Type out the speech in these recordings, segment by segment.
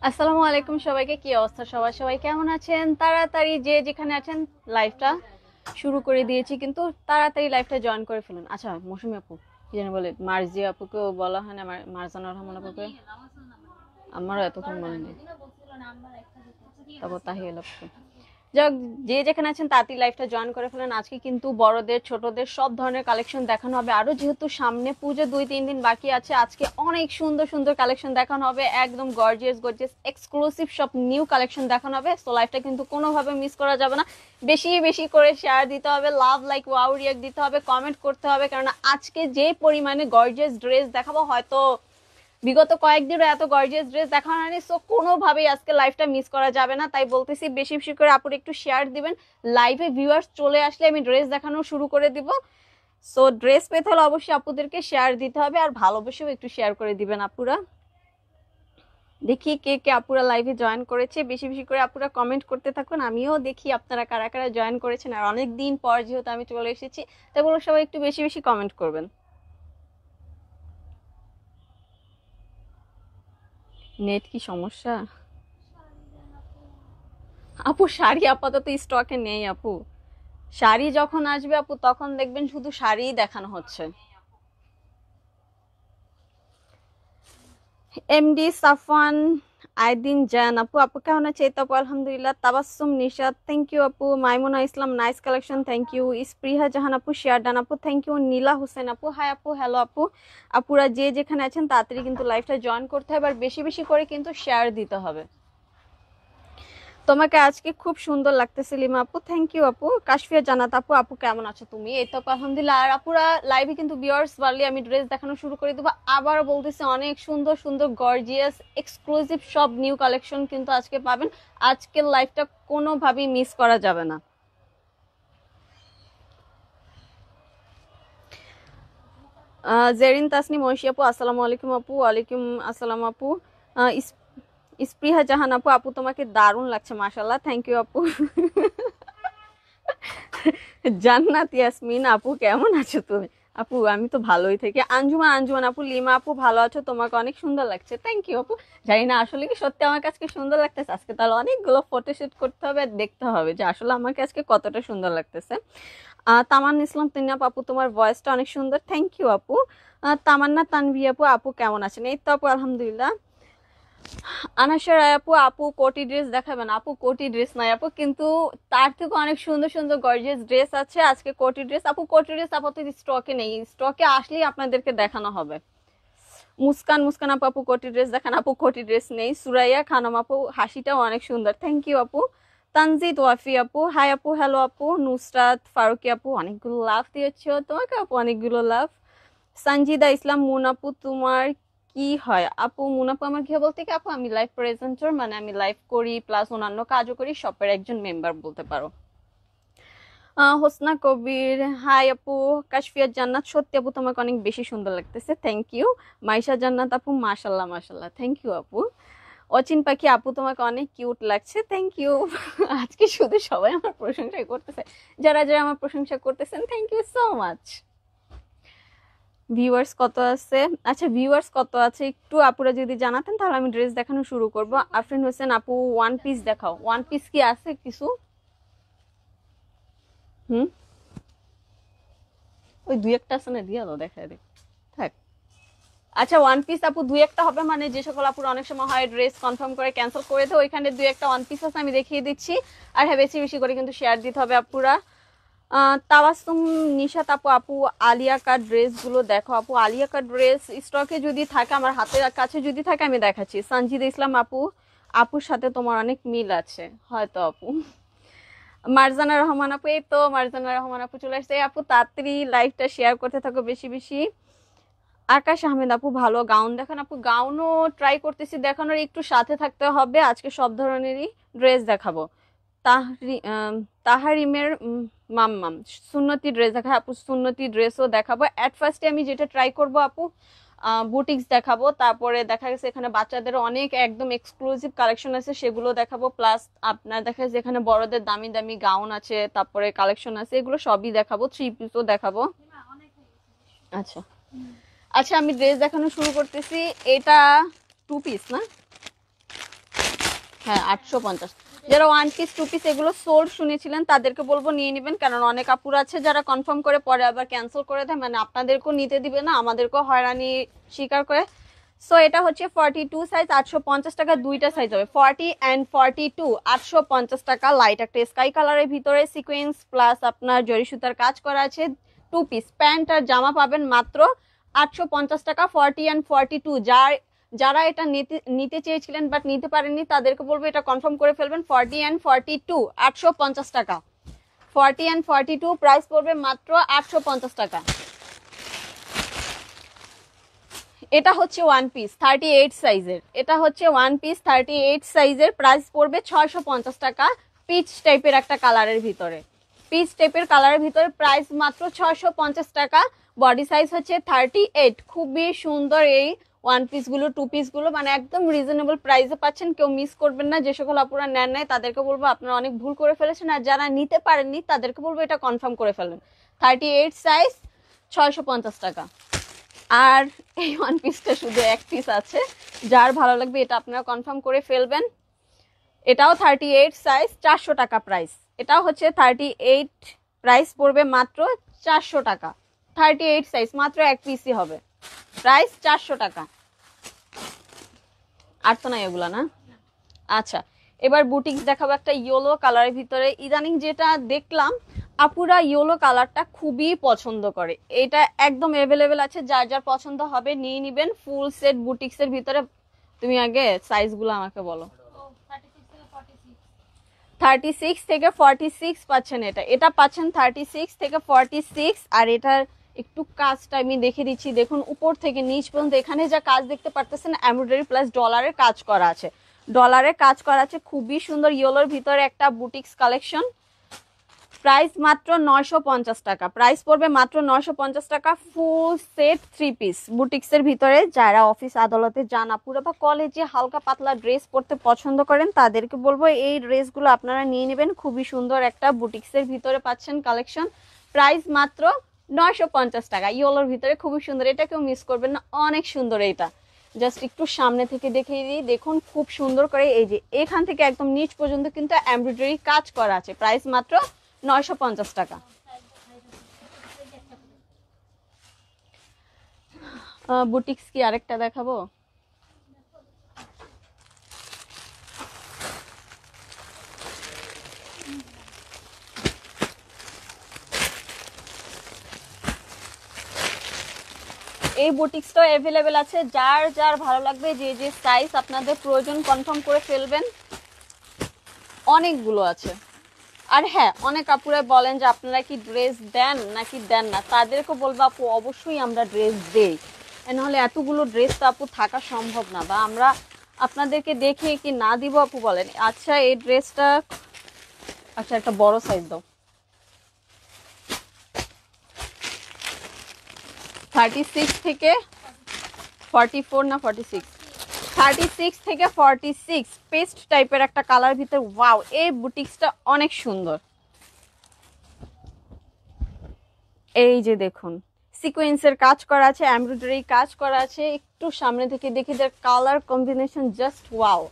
আসসালামু আলাইকুম সবাইকে, কি অবস্থা? সবাই কেমন আছেন? তাড়াতাড়ি যে যেখানে আছেন লাইভটা শুরু করে দিয়েছি, কিন্তু তাড়াতাড়ি লাইভটা জয়েন করে ফেলুন। আচ্ছা, মৌসুমী আপু কি যেন বলে, মার্জি আপুকেও বলা হয় না, মারজানা রহমান আপুকে? আমারও এতক্ষণ মনে নেই। তারপর তাহিয়াল আপু, যাক, যে যেখানে আছেন তাড়াতাড়ি লাইভটা জয়েন করে ফেলেন। আজকে কিন্তু বড়দের ছোটদের সব ধরনের কালেকশন দেখানো হবে। আরো যেহেতু সামনে পুজো 2-3 দিন বাকি আছে, আজকে অনেক সুন্দর সুন্দর কালেকশন দেখানো হবে। একদম গর্জিয়াস গর্জিয়াস এক্সক্লুসিভ সব নিউ কালেকশন দেখানো হবে। সো লাইভটা কিন্তু কোনোভাবে মিস করা যাবে না। বেশি বেশি করে শেয়ার দিতে হবে, লাভ লাইক ওয়াও রিয়াক্ট দিতে হবে, কমেন্ট করতে হবে, কারণ আজকে যে পরিমাণে গর্জিয়াস ড্রেস দেখাবো, হয়তো বিগত কয়েকদিনও এত গর্জিয়াস ড্রেস দেখানো হয়নি। সো কোনোভাবেই আজকে লাইভটা মিস করা যাবে না। তাই বলতেছি, বেশি বেশি করে আপুর একটু শেয়ার দিবেন। লাইভে ভিউয়ার্স চলে আসলে আমি ড্রেস দেখানো শুরু করে দিব। সো ড্রেস পেতে হলে অবশ্যই আপুদেরকে শেয়ার দিতে হবে, আর ভালোবেসেও একটু শেয়ার করে দিবেন আপুরা। দেখি কে কে আপুরা লাইভে জয়েন করেছে। বেশি বেশি করে আপুরা কমেন্ট করতে থাকুন, আমিও দেখি আপনারা কারা কারা জয়েন করেছেন। আর অনেক দিন পর যেহেতু আমি চলে এসেছি, তাই বলো সবাই একটু বেশি বেশি কমেন্ট করবেন। নেট কি সমস্যা? আপু শাড়ি আপাতত স্টকে নেই আপু। শাড়ি যখন আসবে আপু, তখন দেখবেন শুধু শাড়িই দেখানো হচ্ছে। এমডি সাফওয়ান আইদিন জান আপু, আপু কেমন আছে? এই তো আপু আলহামদুলিল্লাহ। তাবাসসুম নিশাদ, থ্যাংক ইউ আপু। মাইমুনা ইসলাম, নাইস কালেকশন, থ্যাংক ইউ। স্পৃহা জাহান আপু, শেয়ার ডান আপু, থ্যাংক ইউ। নীলা হোসেন আপু, হাই আপু, হ্যালো আপু। আপুরা যে যেখানে আছেন তাড়াতাড়ি কিন্তু লাইভটা জয়েন করতে হবে, আর বেশি বেশি করে কিন্তু শেয়ার দিতে হবে। তোমাকে আজকে খুব সুন্দর লাগতেছে লিমা আপু, থ্যাংক ইউ আপু। কাশফিয়া জানাত আপু, আপু কেমন আছো তুমি? এই তো আলহামদুলিল্লাহ। আর আপুরা লাইভে কিন্তু ভিউয়ার্স বাড়লে আমি ড্রেস দেখানো শুরু করে দেবো। আবারও বলতেছি, অনেক সুন্দর সুন্দর গর্জিয়াস এক্সক্লুসিভ সব নিউ কালেকশন কিন্তু আজকে পাবেন। আজকের লাইভটা কোনোভাবেই মিস করা যাবে না। জেরিন তাসনিম ঐশী আপু, আসসালামু আলাইকুম আপু। ওয়ালাইকুম আসসালাম আপু। স্পৃহা জাহান আপু, আপু তোমাকে দারুণ লাগছে মাশাআল্লাহ, থ্যাংক ইউ আপু। জান্নাত ইয়াসমিন আপু, কেমন আছো তুমি? আপু আমি তো ভালোই থাকি। আঞ্জুমান আপু, লিমা আপু ভালো আছো? তোমাকে অনেক সুন্দর লাগছে, থ্যাংক ইউ আপু। জানি না আসলে কি সত্যি আমাকে আজকে সুন্দর লাগতেছে। আজকে তাহলে অনেকগুলো ফটোশুট করতে হবে, দেখতে হবে যে আসলে আমাকে আজকে কতটা সুন্দর লাগতেছে। তামান ইসলাম তিনাপ আপু, তোমার ভয়েসটা অনেক সুন্দর, থ্যাংক ইউ আপু। তামান্না তানভি আপু, আপু কেমন আছেন? এই তো আপু আলহামদুলিল্লাহ। আনাসা রায় আপু, আপু কোটি ড্রেস দেখাবেন? আপু কোটি ড্রেস নাই আপু, কিন্তু তার থেকে অনেক সুন্দর সুন্দর গর্জিয়াস ড্রেস আছে। আজকে কোটি ড্রেস আপু, কোটি ড্রেস আপাতত স্টকে নেই, স্টকে আসলেই আপনাদেরকে দেখানো হবে। মুস্কান আপু, আপু কোটি ড্রেস দেখান? আপু কোটি ড্রেস নেই। সুরাইয়া খানম আপু, হাসিটাও অনেক সুন্দর, থ্যাংক ইউ আপু। তানজিদ ওয়াফি আপু, হাই আপু, হ্যালো আপু। নুসরাত ফারুকি আপু, অনেকগুলো লাভ দিয়েছ তোমাকে আপু, অনেকগুলো লাভ। সঞ্জিদা ইসলাম, মুন আপু তোমার কি হয়? আপু মুন আপু আমার কি হয় বলতে কি আপু, আমি লাইভ প্রেজেন্টার, মানে আমি লাইভ করি প্লাস অন্যান্য কাজও করি, শপের একজন মেম্বার বলতে পারো। হোসনা কবির, হাই আপু। কাশফিয়া জান্নাত, সত্যি আপু তোমাকে অনেক বেশি সুন্দর লাগতেছে, থ্যাংক ইউ। মাইশা জান্নাত আপু, মাশাল্লাহ মাশাল্লাহ, থ্যাংক ইউ আপু। অচিন পাখি আপু, তোমাকে অনেক কিউট লাগছে, থ্যাংক ইউ। আজকে শুধু সবাই আমার প্রশংসা করতেছে, যারা যারা আমার প্রশংসা করতেছেন, thank you so much. Viewers কত আছে? আচ্ছা, ভিউয়ার্স কত আছে একটু আপুরা যদি জানাতেন, তাহলে আমি ড্রেস দেখানো শুরু করব। আফরিন হোসেন আপু, ওয়ান পিস দেখাও। ওয়ান পিস কি আছে কিছু? হুম, ওই দুই একটা আছে না, দিয়া দাও, দেখায় দে, থাক। আচ্ছা, ওয়ান পিস আপু দুই একটা হবে, মানে যে সকল আপুর অনেক সময় হয় ড্রেস কনফার্ম করে ক্যান্সেল করে দেয়, ওইখানে দুই একটা ওয়ান পিস আছে, আমি দেখিয়ে দিচ্ছি। আর হ্যাঁ, বেশি বেশি করে কিন্তু শেয়ার দিতে হবে আপুরা। তাওয়াসুম নিশাত আপু, আপু আলিয়া কাট ড্রেস গুলো দেখো আপু। আলিয়া কাট ড্রেস স্টকে যদি থাকে, আমার হাতের কাছে যদি থাকে, আমি দেখাচ্ছি। সঞ্জিদ ইসলাম আপু, আপুর সাথে তোমার অনেক মিল আছে হয়তো আপু। মারজানা রহমান আপু, এই তো মারজানা রহমান আপু চলে আসছে। এই আপু তাড়াতাড়ি লাইভটা শেয়ার করতে থাকো বেশি বেশি। আকাশ আহমেদ আপু, ভালো গাউন দেখান আপু। গাউনও ট্রাই করতেছি দেখানোর, একটু সাথে থাকতে হবে। আজকে সব ধরনেরই ড্রেস দেখাবো। তাহারিমের মাম্মাম, সুন্নতি ড্রেস দেখায় আপু, সুন্নতি ড্রেসও দেখাবো। অ্যাট ফার্স্টে আমি যেটা ট্রাই করব আপু, বুটিক্স দেখাবো। তারপরে দেখা গেছে এখানে বাচ্চাদের অনেক একদম এক্সক্লুসিভ কালেকশন আছে, সেগুলো দেখাবো। প্লাস আপনার দেখা যাচ্ছে এখানে বড়দের দামি দামি গাউন আছে, তারপরে কালেকশন আছে, এগুলো সবই দেখাবো। থ্রি পিসও দেখাবো। আচ্ছা, আচ্ছা আমি ড্রেস দেখানো শুরু করতেছি। এটা 2 পিস না? হ্যাঁ 850। যারা 1 পিস 2 পিস এগুলো সোল্ড শুনেছিলেন তাদেরকে বলবো নিয়ে নেবেন, কারণ অনেক আপুর আছে যারা কনফার্ম করে পরে আবার ক্যান্সেল করে দেয়, মানে আপনাদেরকেও নিতে দিবে না, আমাদেরকেও হয়রানি স্বীকার করে। সো এটা হচ্ছে 42 সাইজ, 850 টাকা। দুইটা সাইজ হবে 40 অ্যান্ড 42, 850 টাকা। লাইট একটা স্কাই কালারের ভিতরে সিকোয়েন্স প্লাস আপনার জরি সুতার কাজ করা আছে। 2 পিস প্যান্ট আর জামা পাবেন মাত্র 850 টাকা। 40 অ্যান্ড 42 যারা এটা নিতে চেয়েছিলেন বাট নিতে পারেননি তাদেরকে বলবো এটা কনফার্ম করে ফেলবেন। 40 অ্যান্ড 42 850 টাকা। 40 অ্যান্ড 42 প্রাইস পড়বে মাত্র 850 টাকা। এটা হচ্ছে 1 পিস 38 সাইজের, এটা হচ্ছে 1 পিস 38 সাইজের, প্রাইস পড়বে 650 টাকা। পিচ টাইপের একটা কালারের ভিতরে, পিচ টাইপের কালারের ভিতরে প্রাইস মাত্র 650 টাকা। বডি সাইজ হচ্ছে 38। খুবই সুন্দর এই 1 পিস গুলো 2 পিস গুলো, মানে একদম রিজনেবল প্রাইসে পাচ্ছেন, কেউ মিস করবেন না। যে সকল আপুরা নেন নাই তাদেরকে বলবো আপনারা অনেক ভুল করে ফেলেছেন, আর যারা নিতে পারেননি তাদেরকে বলবো এটা কনফার্ম করে ফেলবেন। 38 সাইজ 650 টাকা। আর এই 1 পিসটা শুধু 1 পিস আছে, যার ভালো লাগবে এটা আপনারা কনফার্ম করে ফেলবেন। এটাও 38 সাইজ, 400 টাকা প্রাইস। এটাও হচ্ছে 38, প্রাইস পড়বে মাত্র 400 টাকা। 38 সাইজ, মাত্র 1 পিসই হবে, প্রাইস 400 টাকা। আর তো নাই এগুলা না? আচ্ছা এবার বুটিক্স দেখাবো একটা ইয়েলো কালারের ভিতরে। ইদানিং যেটা দেখলাম আপুরা ইয়েলো কালারটা খুবই পছন্দ করে, এটা একদম অ্যাভেলেবেল আছে, যার যার পছন্দ হবে নিয়ে নিবেন। ফুল সেট বুটিক্সের ভিতরে। তুমি আগে সাইজগুলো আমাকে বলো। 36 থেকে 46 পাচ্ছেন, এটা পাচ্ছেন 36 থেকে 46। আর এটার একটু কাজটা আমি দেখে দিচ্ছি, দেখুন উপর থেকে নিচ পর্যন্ত এখানে যা কাজ দেখতে পারতেছেন এমব্রয়ডারি প্লাস ডলারের কাজ করা আছে, ডলারের কাজ করা আছে। খুবই সুন্দর ইয়েলোর ভিতরে একটা বুটিক্স কালেকশন। প্রাইস মাত্র 950 টাকা, প্রাইস পড়বে মাত্র 950 টাকা। ফুল সেট 3 পিস বুটিক্সের ভিতরে। যারা অফিস আদালতে যান আপুরা বা কলেজে হালকা পাতলা ড্রেস পরতে পছন্দ করেন তাদেরকে বলবো এই ড্রেসগুলো আপনারা নিয়ে নেবেন। খুবই সুন্দর একটা বুটিক্সের ভিতরে পাচ্ছেন কালেকশন। প্রাইস মাত্র 950 টাকা। ইয়েলোর ভিতরে খুবই সুন্দর, এটা কেউ মিস করবেন না, অনেক সুন্দর। এটা জাস্ট একটু সামনে থেকে দেখিয়ে দিই, দেখুন খুব সুন্দর করে এই যে এখান থেকে একদম নিচ পর্যন্ত কিন্তু এমব্রয়ডারি কাজ করা আছে। প্রাইস মাত্র 950 টাকা। বুটিক্স কি আরেকটা দেখাবো? এই বুটিক্সটা অ্যাভেলেবেল আছে, যার যার ভালো লাগবে যে যে সাইজ আপনাদের প্রয়োজন কনফার্ম করে ফেলবেন। অনেকগুলো আছে। আর হ্যাঁ অনেক আপুরা বলেন যে আপনারা কি ড্রেস দেন নাকি দেন না, তাদেরকে বলবো আপু অবশ্যই আমরা ড্রেস দেই, নাহলে এতগুলো ড্রেস তো আপু থাকা সম্ভব না, বা আমরা আপনাদেরকে দেখে কি না দিব আপু বলেন। আচ্ছা এই ড্রেসটা, আচ্ছা একটা বড় সাইজ দাও। 36 থেকে 44 না 46, 36 থেকে 46 পেস্ট টাইপের একটা কালার ভিতর। ওয়াও এই বুটিক্সটা অনেক সুন্দর। এই যে দেখুন সিকোয়েন্সের কাজ করা আছে, এমব্রয়ডারি কাজ করা আছে। একটু সামনে থেকে দেখি যে কালার কম্বিনেশন জাস্ট ওয়াও,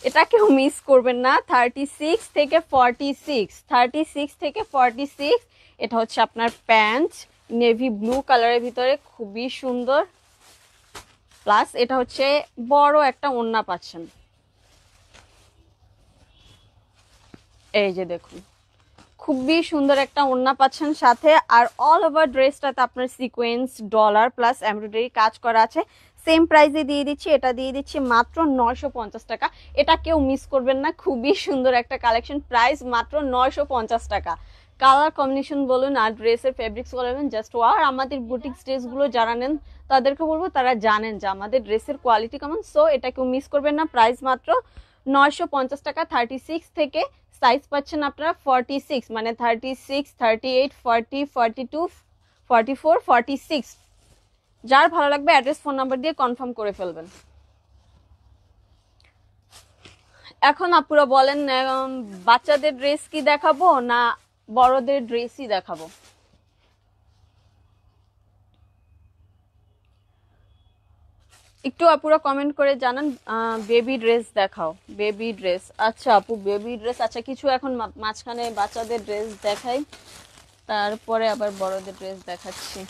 এটা কেউ মিস করবেন না। 36 থেকে 46, 36 থেকে 46। এটা হচ্ছে আপনার প্যান্ট নেভি ব্লু কালারের ভিতরে, খুবই সুন্দর। প্লাস এটা হচ্ছে বড় একটা ওড়না পাচ্ছেন, এই যে দেখুন খুবই সুন্দর একটা ওড়না পাচ্ছেন সাথে। আর অল ওভার ড্রেসটাতে আপনার সিকোয়েন্স ডলার প্লাস এমব্রয়ডারি কাজ করা আছে। সেম প্রাইসে দিয়ে দিচ্ছি, এটা দিয়ে দিচ্ছি মাত্র 950 টাকা। এটা কেউ মিস করবেন না, খুবই সুন্দর একটা কালেকশন। প্রাইস মাত্র 950 টাকা। কালার কম্বিনেশন বলুন আর ড্রেসের ফেব্রিক্স বলবেন জাস্ট ওয়াও। আর আমাদের বুটিক্স ড্রেসগুলো যারা নেন তাদেরকে বলবো তারা জানেন যে আমাদের ড্রেসের কোয়ালিটি কেমন। সো এটা কেউ মিস করবেন না, প্রাইস মাত্র 950 টাকা। 36 থেকে সাইজ পাচ্ছেন আপনারা 46, মানে 36, 38, 40, 42, 44, 46। যার ভালো লাগবে অ্যাড্রেস ফোন নাম্বার দিয়ে কনফার্ম করে ফেলবেন। এখন আপুরা বলেন বাচ্চাদের ড্রেস কি দেখাবো না বড়দের ড্রেসই দেখাবো? একটু আপুরা কমেন্ট করে জানান বেবি ড্রেস দেখাও, বেবি ড্রেস। আচ্ছা আপু বেবি ড্রেস, আচ্ছা কিছু এখন মাঝখানে বাচ্চাদের ড্রেস দেখাই, তারপরে আবার বড়দের ড্রেস দেখাচ্ছি।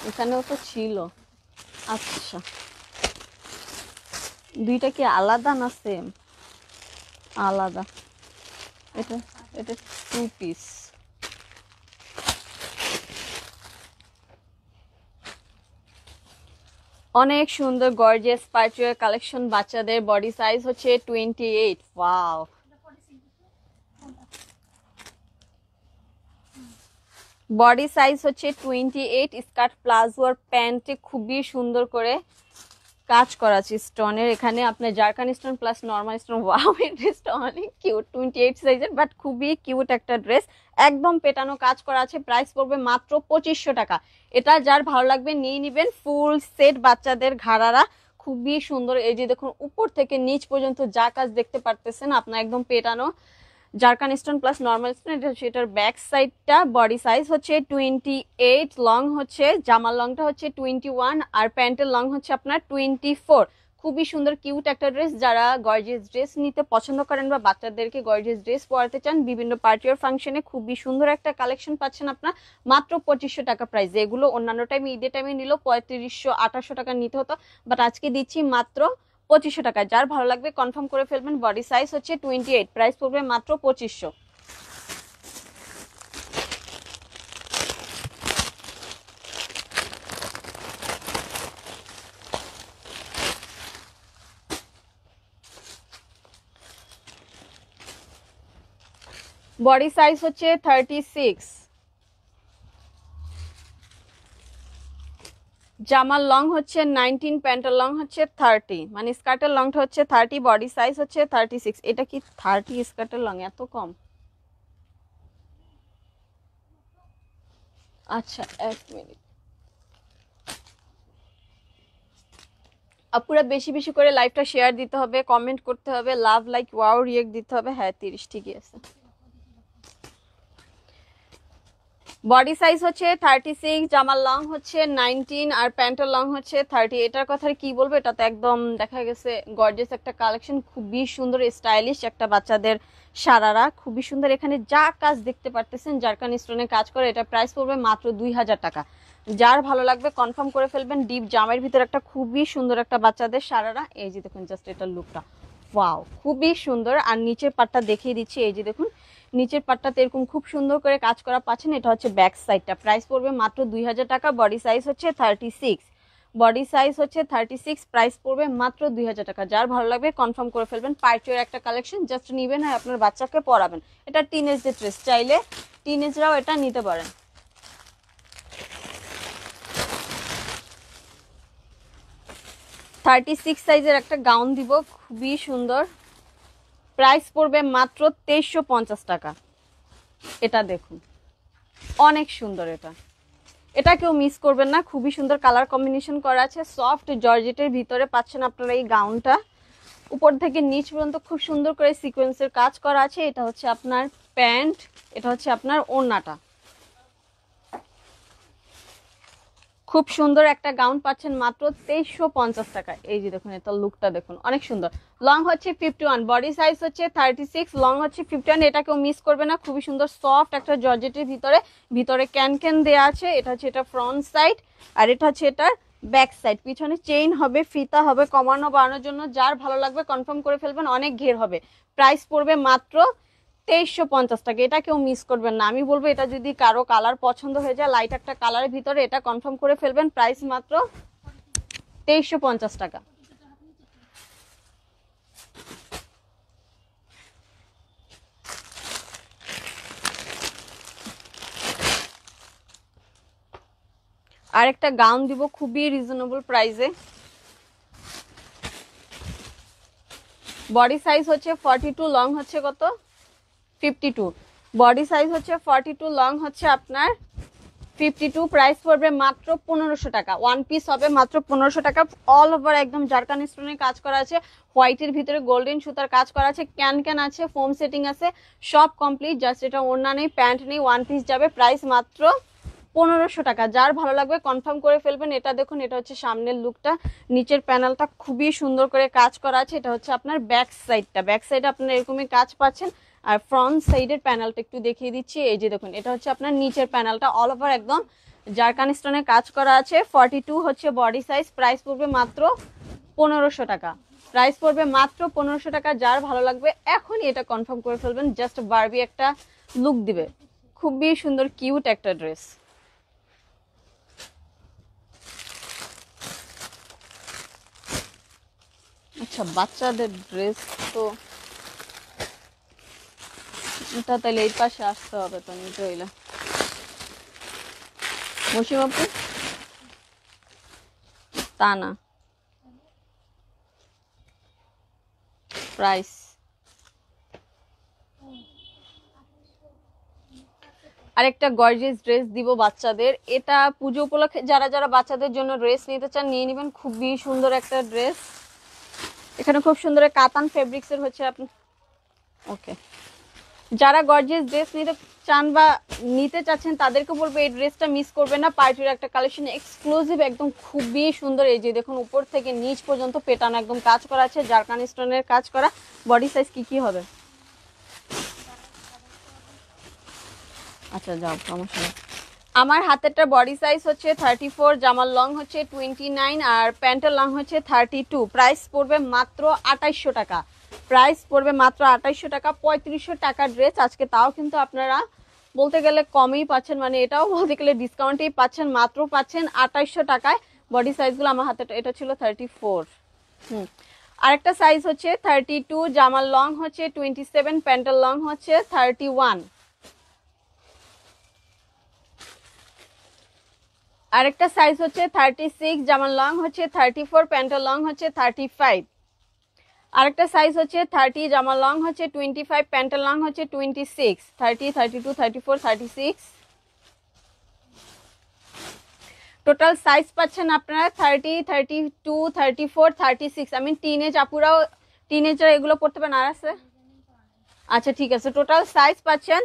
এখানেও তো ছিল। আচ্ছা দুইটা কি আলাদা না সেম? আলাদা। এটা এটা 2 পিস। অনেক সুন্দর গর্জিয়াস পার্টিওয়ার কালেকশন বাচ্চাদের। বডি সাইজ হচ্ছে 28। ওয়াও, বডি সাইজ হচ্ছে 28। স্কার্ট প্লাজো আর প্যান্টে খুবই সুন্দর করে কাজ করা আছে স্টোনের। এখানে আপনার zircon stone plus normal stone. Wow, এই ড্রেসটা অনেক কিউট, 28 সাইজের, বাট খুবই কিউট একটা ড্রেস। একদম পেটানো কাজ করা আছে। প্রাইস পড়বে মাত্র 2500 টাকা। এটা যার ভালো লাগবে নিয়ে নিবেন। ফুল সেট বাচ্চাদের ঘাড়ারা, খুবই সুন্দর। এই যে দেখুন উপর থেকে নিচ পর্যন্ত যা কাজ দেখতে পারতেছেন আপনার, একদম পেটানো zircon stone plus normal stone. এটা হচ্ছে এটার ব্যাক সাইডটা। বডি সাইজ হচ্ছে 28, লং হচ্ছে, জামার লংটা হচ্ছে 21, আর প্যান্টের লং হচ্ছে আপনার 24। খুবই সুন্দর কিউট একটা ড্রেস। যারা গর্জিয়াস ড্রেস নিতে পছন্দ করেন বা বাচ্চাদেরকে গর্জিয়াস ড্রেস পরাতে চান বিভিন্ন পার্টি আর ফাংশনে, খুবই সুন্দর একটা কালেকশন পাচ্ছেন আপনার মাত্র 2500 টাকা প্রাইস। যেগুলো অন্যান্য টাইমে ঈদের টাইমে নিলেও 3500-2800 টাকা নিতে হতো, বাট আজকে দিচ্ছি মাত্র 2500 টাকা। যার ভালো লাগবে কনফার্ম করে ফেলবেন। বডি সাইজ হচ্ছে 28, প্রাইস পড়বে মাত্র 2500। বডি সাইজ হচ্ছে 36। জামার লং হচ্ছে 19, প্যান্টের লং হচ্ছে 30, মানে স্কার্টের লংটা হচ্ছে 30, বডি সাইজ হচ্ছে 36। এটা কি 30 স্কার্টের লং এত কম? আচ্ছা এক মিনিট। আপুরা বেশি বেশি করে লাইভটা শেয়ার দিতে হবে, কমেন্ট করতে হবে, লাভ লাইক ওয়াও রিয়েক্ট দিতে হবে। হ্যাঁ 30 ঠিকই আছে। বডি সাইজ হচ্ছে 36, জামার লং হচ্ছে 19, আর প্যান্টের লং হচ্ছে 30। এটার কথা কি বলবো, এটা তো একদম দেখা গেছে গর্জিয়াস একটা কালেকশন, খুবই সুন্দর স্টাইলিশ একটা বাচ্চাদের সারারা, খুবই সুন্দর। এখানে যা কাজ দেখতে পারতেছেন জারকান স্টোনে কাজ করে। এটা প্রাইস পড়বে মাত্র 2000 টাকা। যার ভালো লাগবে কনফার্ম করে ফেলবেন। ডিপ জামের ভিতরে একটা খুবই সুন্দর একটা বাচ্চাদের সারারা। এই যে দেখুন জাস্ট এটার লুকটা, ওয়াও খুবই সুন্দর। আর নিচের পাটটা দেখিয়ে দিচ্ছি, এই যে দেখুন নিচের পাটটাতে এরকম খুব সুন্দর করে কাজ করা পাচ্ছেন। এটা হচ্ছে ব্যাক সাইডটা। প্রাইস পড়বে মাত্র 2000 টাকা। বডি সাইজ হচ্ছে 36, বডি সাইজ হচ্ছে 36, প্রাইস পড়বে মাত্র 2000 টাকা। যার ভালো লাগবে কনফার্ম করে ফেলবেন। পার্টিওয়ার একটা কালেকশন, জাস্ট নিবেন আর আপনার বাচ্চাকে পরাবেন। এটা টিনেজদের ড্রেস, চাইলে টিনেজরাও এটা নিতে পারেন। থার্টি সিক্স সাইজের একটা গাউন দিব, খুবই সুন্দর। প্রাইস পড়বে মাত্র 2350 টাকা। এটা দেখুন অনেক সুন্দর। এটা কেউ মিস করবেন না, খুবই সুন্দর কালার কম্বিনেশন করা আছে। সফট জর্জেটের ভিতরে পাচ্ছেন আপনারা এই গাউনটা। উপর থেকে নিচ পর্যন্ত খুব সুন্দর করে সিকোয়েন্সের কাজ করা আছে। এটা হচ্ছে আপনার প্যান্ট, এটা হচ্ছে আপনার ওড়নাটা। খুব সুন্দর একটা গাউন পাচ্ছেন মাত্র 2350 টাকা। এই যে দেখুন এটা লুকটা দেখুন, অনেক সুন্দর। লং হচ্ছে 51, বডি সাইজ হচ্ছে 36, লং হচ্ছে 51। এটা কেউ মিস করবে না, খুবই সুন্দর সফট একটা জর্জেটের ভিতরে, ভিতরে ক্যান ক্যান দেওয়া আছে। এটা হচ্ছে এটা ফ্রন্ট সাইড, আর এটা হচ্ছে এটার ব্যাক সাইড। পিছনে চেইন হবে, ফিতা হবে কমানো বাড়ানোর জন্য। যার ভালো লাগবে কনফার্ম করে ফেলবেন, অনেক ঘের হবে। প্রাইস পড়বে মাত্র 2350 টাকা। এটা কেউ মিস করবেন না। আমি বলবো এটা যদি কারো কালার পছন্দ হয়ে যায় লাইট একটা কালারের ভিতরে, এটা কনফার্ম করে ফেলবেন। প্রাইস মাত্র 2350 টাকা। আর একটা গাউন দিব খুবই রিজনেবল প্রাইসে। বডি সাইজ হচ্ছে 42, লং হচ্ছে কত 52। বডি সাইজ হচ্ছে 42, লং হচ্ছে আপনার 52 প্রাইস পড়বে মাত্র 1500 টাকা। ওয়ান পিস হবে মাত্র 1500 টাকা। অল ওভার একদম জারকান স্টোনের কাজ করা আছে, হোয়াইটের ভিতরে গোল্ডেন সুতার কাজ করা আছে, ক্যান আছে, ফোম সেটিং আছে, সব কমপ্লিট। জাস্ট এটা ওড়না নেই, প্যান্ট নেই, ওয়ান পিস যাবে। প্রাইস মাত্র 1500 টাকা। যার ভালো লাগবে কনফার্ম করে ফেলবেন। এটা দেখুন, এটা হচ্ছে সামনের লুকটা, নিচের প্যানেলটা খুবই সুন্দর করে কাজ করা আছে। এটা হচ্ছে আপনার ব্যাক সাইডটা, ব্যাক সাইডে আপনার এরকমই কাজ পাচ্ছেন। আর ফ্রন্ট সাইডের প্যানেলটা একটু দেখিয়ে দিচ্ছি। এই যে দেখুন, এটা হচ্ছে আপনার নিচের প্যানেলটা, অল ওভার একদম জারকান স্টোনের কাজ করা আছে। 42 হচ্ছে বডি সাইজ। প্রাইস পড়বে মাত্র 1500 টাকা। প্রাইস পড়বে মাত্র 1500 টাকা। যার ভালো লাগবে এখনই এটা কনফার্ম করে ফেলবেন। জাস্ট বারবি একটা লুক দিবে, খুবই সুন্দর কিউট একটা ড্রেস। আচ্ছা, বাচ্চাদের ড্রেস তো এটা তাহলে এই পাশে আসতে হবে তো, নিতে হইলে মসিম আপু তা না। প্রাইস আরেকটা গর্জিয়াস ড্রেস দিব বাচ্চাদের। এটা পুজো উপলক্ষে যারা যারা বাচ্চাদের জন্য ড্রেস নিতে চান নিয়ে নেবেন। খুবই সুন্দর একটা ড্রেস। এখানে খুব সুন্দর কাতান ফেব্রিক্সের হচ্ছে আপনি ওকে। যারা গর্জিয়াস ড্রেস নিতে চান বা নিতে চাচ্ছেন তাদেরকে বলবো এই ড্রেসটা মিস করবে না। পার্টির একটা কালেকশন, এক্সক্লুসিভ একদম, খুবই সুন্দর। এই যে দেখুন, উপর থেকে নিচ পর্যন্ত পেটানো একদম কাজ করা আছে, জারকান স্টোনের কাজ করা। বডি সাইজ কি হবে? আচ্ছা যাও, সমস্যা নেই। আমার হাতেরটা বডি সাইজ হচ্ছে 34, জামার লং হচ্ছে 29 আর প্যান্টের লং হচ্ছে 32। প্রাইস পড়বে মাত্র 2800 টাকা। প্রাইস পড়বে মাত্র 2800 টাকা। 3500 টাকা ড্রেস আজকে, তাও কিন্তু আপনারা বলতে গেলে কমই পাচ্ছেন, মানে এটাও বলতে গেলে ডিসকাউন্টেই পাচ্ছেন। মাত্র পাচ্ছেন 2800 টাকায়। বডি সাইজগুলো আমার হাতে, এটা ছিল 34। আরেকটা সাইজ হচ্ছে 32, জামার লং হচ্ছে 27, প্যান্টের লং হচ্ছে 31। আরেকটা সাইজ হচ্ছে 36, জামার লং হচ্ছে 34, প্যান্টের লং হচ্ছে 35। আরেকটা সাইজ হচ্ছে 30, জামার লং হচ্ছে 25, প্যান্টের লং হচ্ছে 26। 30, 32, 34, 36 টোটাল সাইজ পাচ্ছেন আপনারা 30, 32, 34, 36। আমি টিনেজ আপুরাও, টিনেজার এগুলো পড়তে পারেন। আর আছে? আচ্ছা ঠিক আছে, টোটাল সাইজ পাচ্ছেন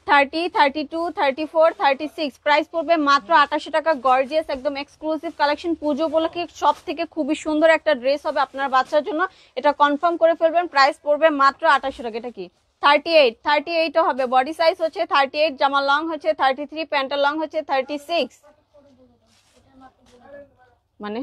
30, 32, 34, 36। প্রাইস পড়বে মাত্র 2800 টাকা। গর্জিয়াস একদম এক্সক্লুসিভ কালেকশন, পুজো উপলক্ষে সব থেকে খুবই সুন্দর একটা ড্রেস হবে আপনার বাচ্চার জন্য। এটা কনফার্ম করে ফেলবেন। প্রাইস পড়বে মাত্র 2800 টাকা। এটা কি 38? 38ও হবে। বডি সাইজ হচ্ছে 38, জামার লং হচ্ছে 33, প্যান্টের লং হচ্ছে 36। মানে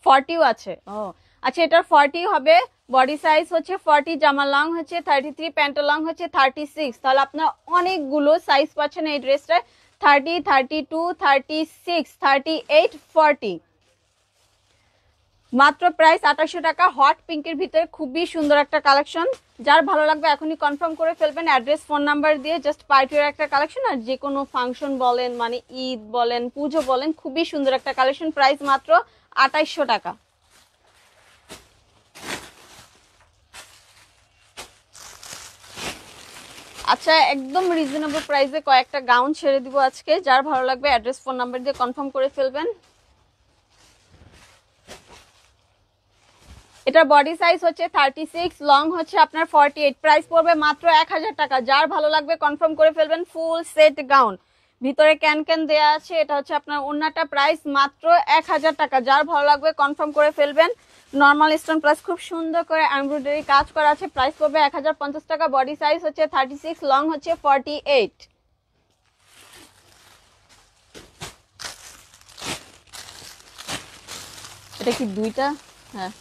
40ও আছে? ও আচ্ছা, এটার 40 হবে। বডি সাইজ হচ্ছে 40, জামার লং হচ্ছে 33, প্যান্টের লং হচ্ছে 36। তাহলে আপনার অনেকগুলো সাইজ পাচ্ছেন এই ড্রেসটায়। 30, 32, 36, 38, 40। মাত্র প্রাইস 2800 টাকা। হট পিঙ্কের ভিতরে খুবই সুন্দর একটা কালেকশন। যার ভালো লাগবে এখনই কনফার্ম করে ফেলবেন অ্যাড্রেস, ফোন নাম্বার দিয়ে। জাস্ট পার্টির একটা কালেকশন, আর যে কোনো ফাংশন বলেন, মানে ঈদ বলেন, পুজো বলেন, খুবই সুন্দর একটা কালেকশন। প্রাইস মাত্র 2800 টাকা। আচ্ছা, একদম রিজনেবল প্রাইসে কয়েকটা গাউন ছেড়ে দিব আজকে। যার ভালো লাগবে অ্যাড্রেস, ফোন নাম্বার দিয়ে কনফার্ম করে ফেলবেন। এটা বডি সাইজ হচ্ছে 36, লং হচ্ছে আপনার 48। প্রাইস পড়বে মাত্র 1000 টাকা। যার ভালো লাগবে কনফার্ম করে ফেলবেন। ফুল সেট গাউন, ভিতরে ক্যান দেয়া আছে। এটা হচ্ছে আপনার ওন্নাটা। প্রাইস মাত্র 1000 টাকা। যার ভালো লাগবে কনফার্ম করে ফেলবেন। নর্মাল স্টোন প্লাস খুব সুন্দর করে এমব্রয়ডারি কাজ করা আছে। প্রাইস পড়বে 1050 টাকা। বডি সাইজ হচ্ছে 36, লং হচ্ছে 48। এটা কি দুইটা? হ্যাঁ,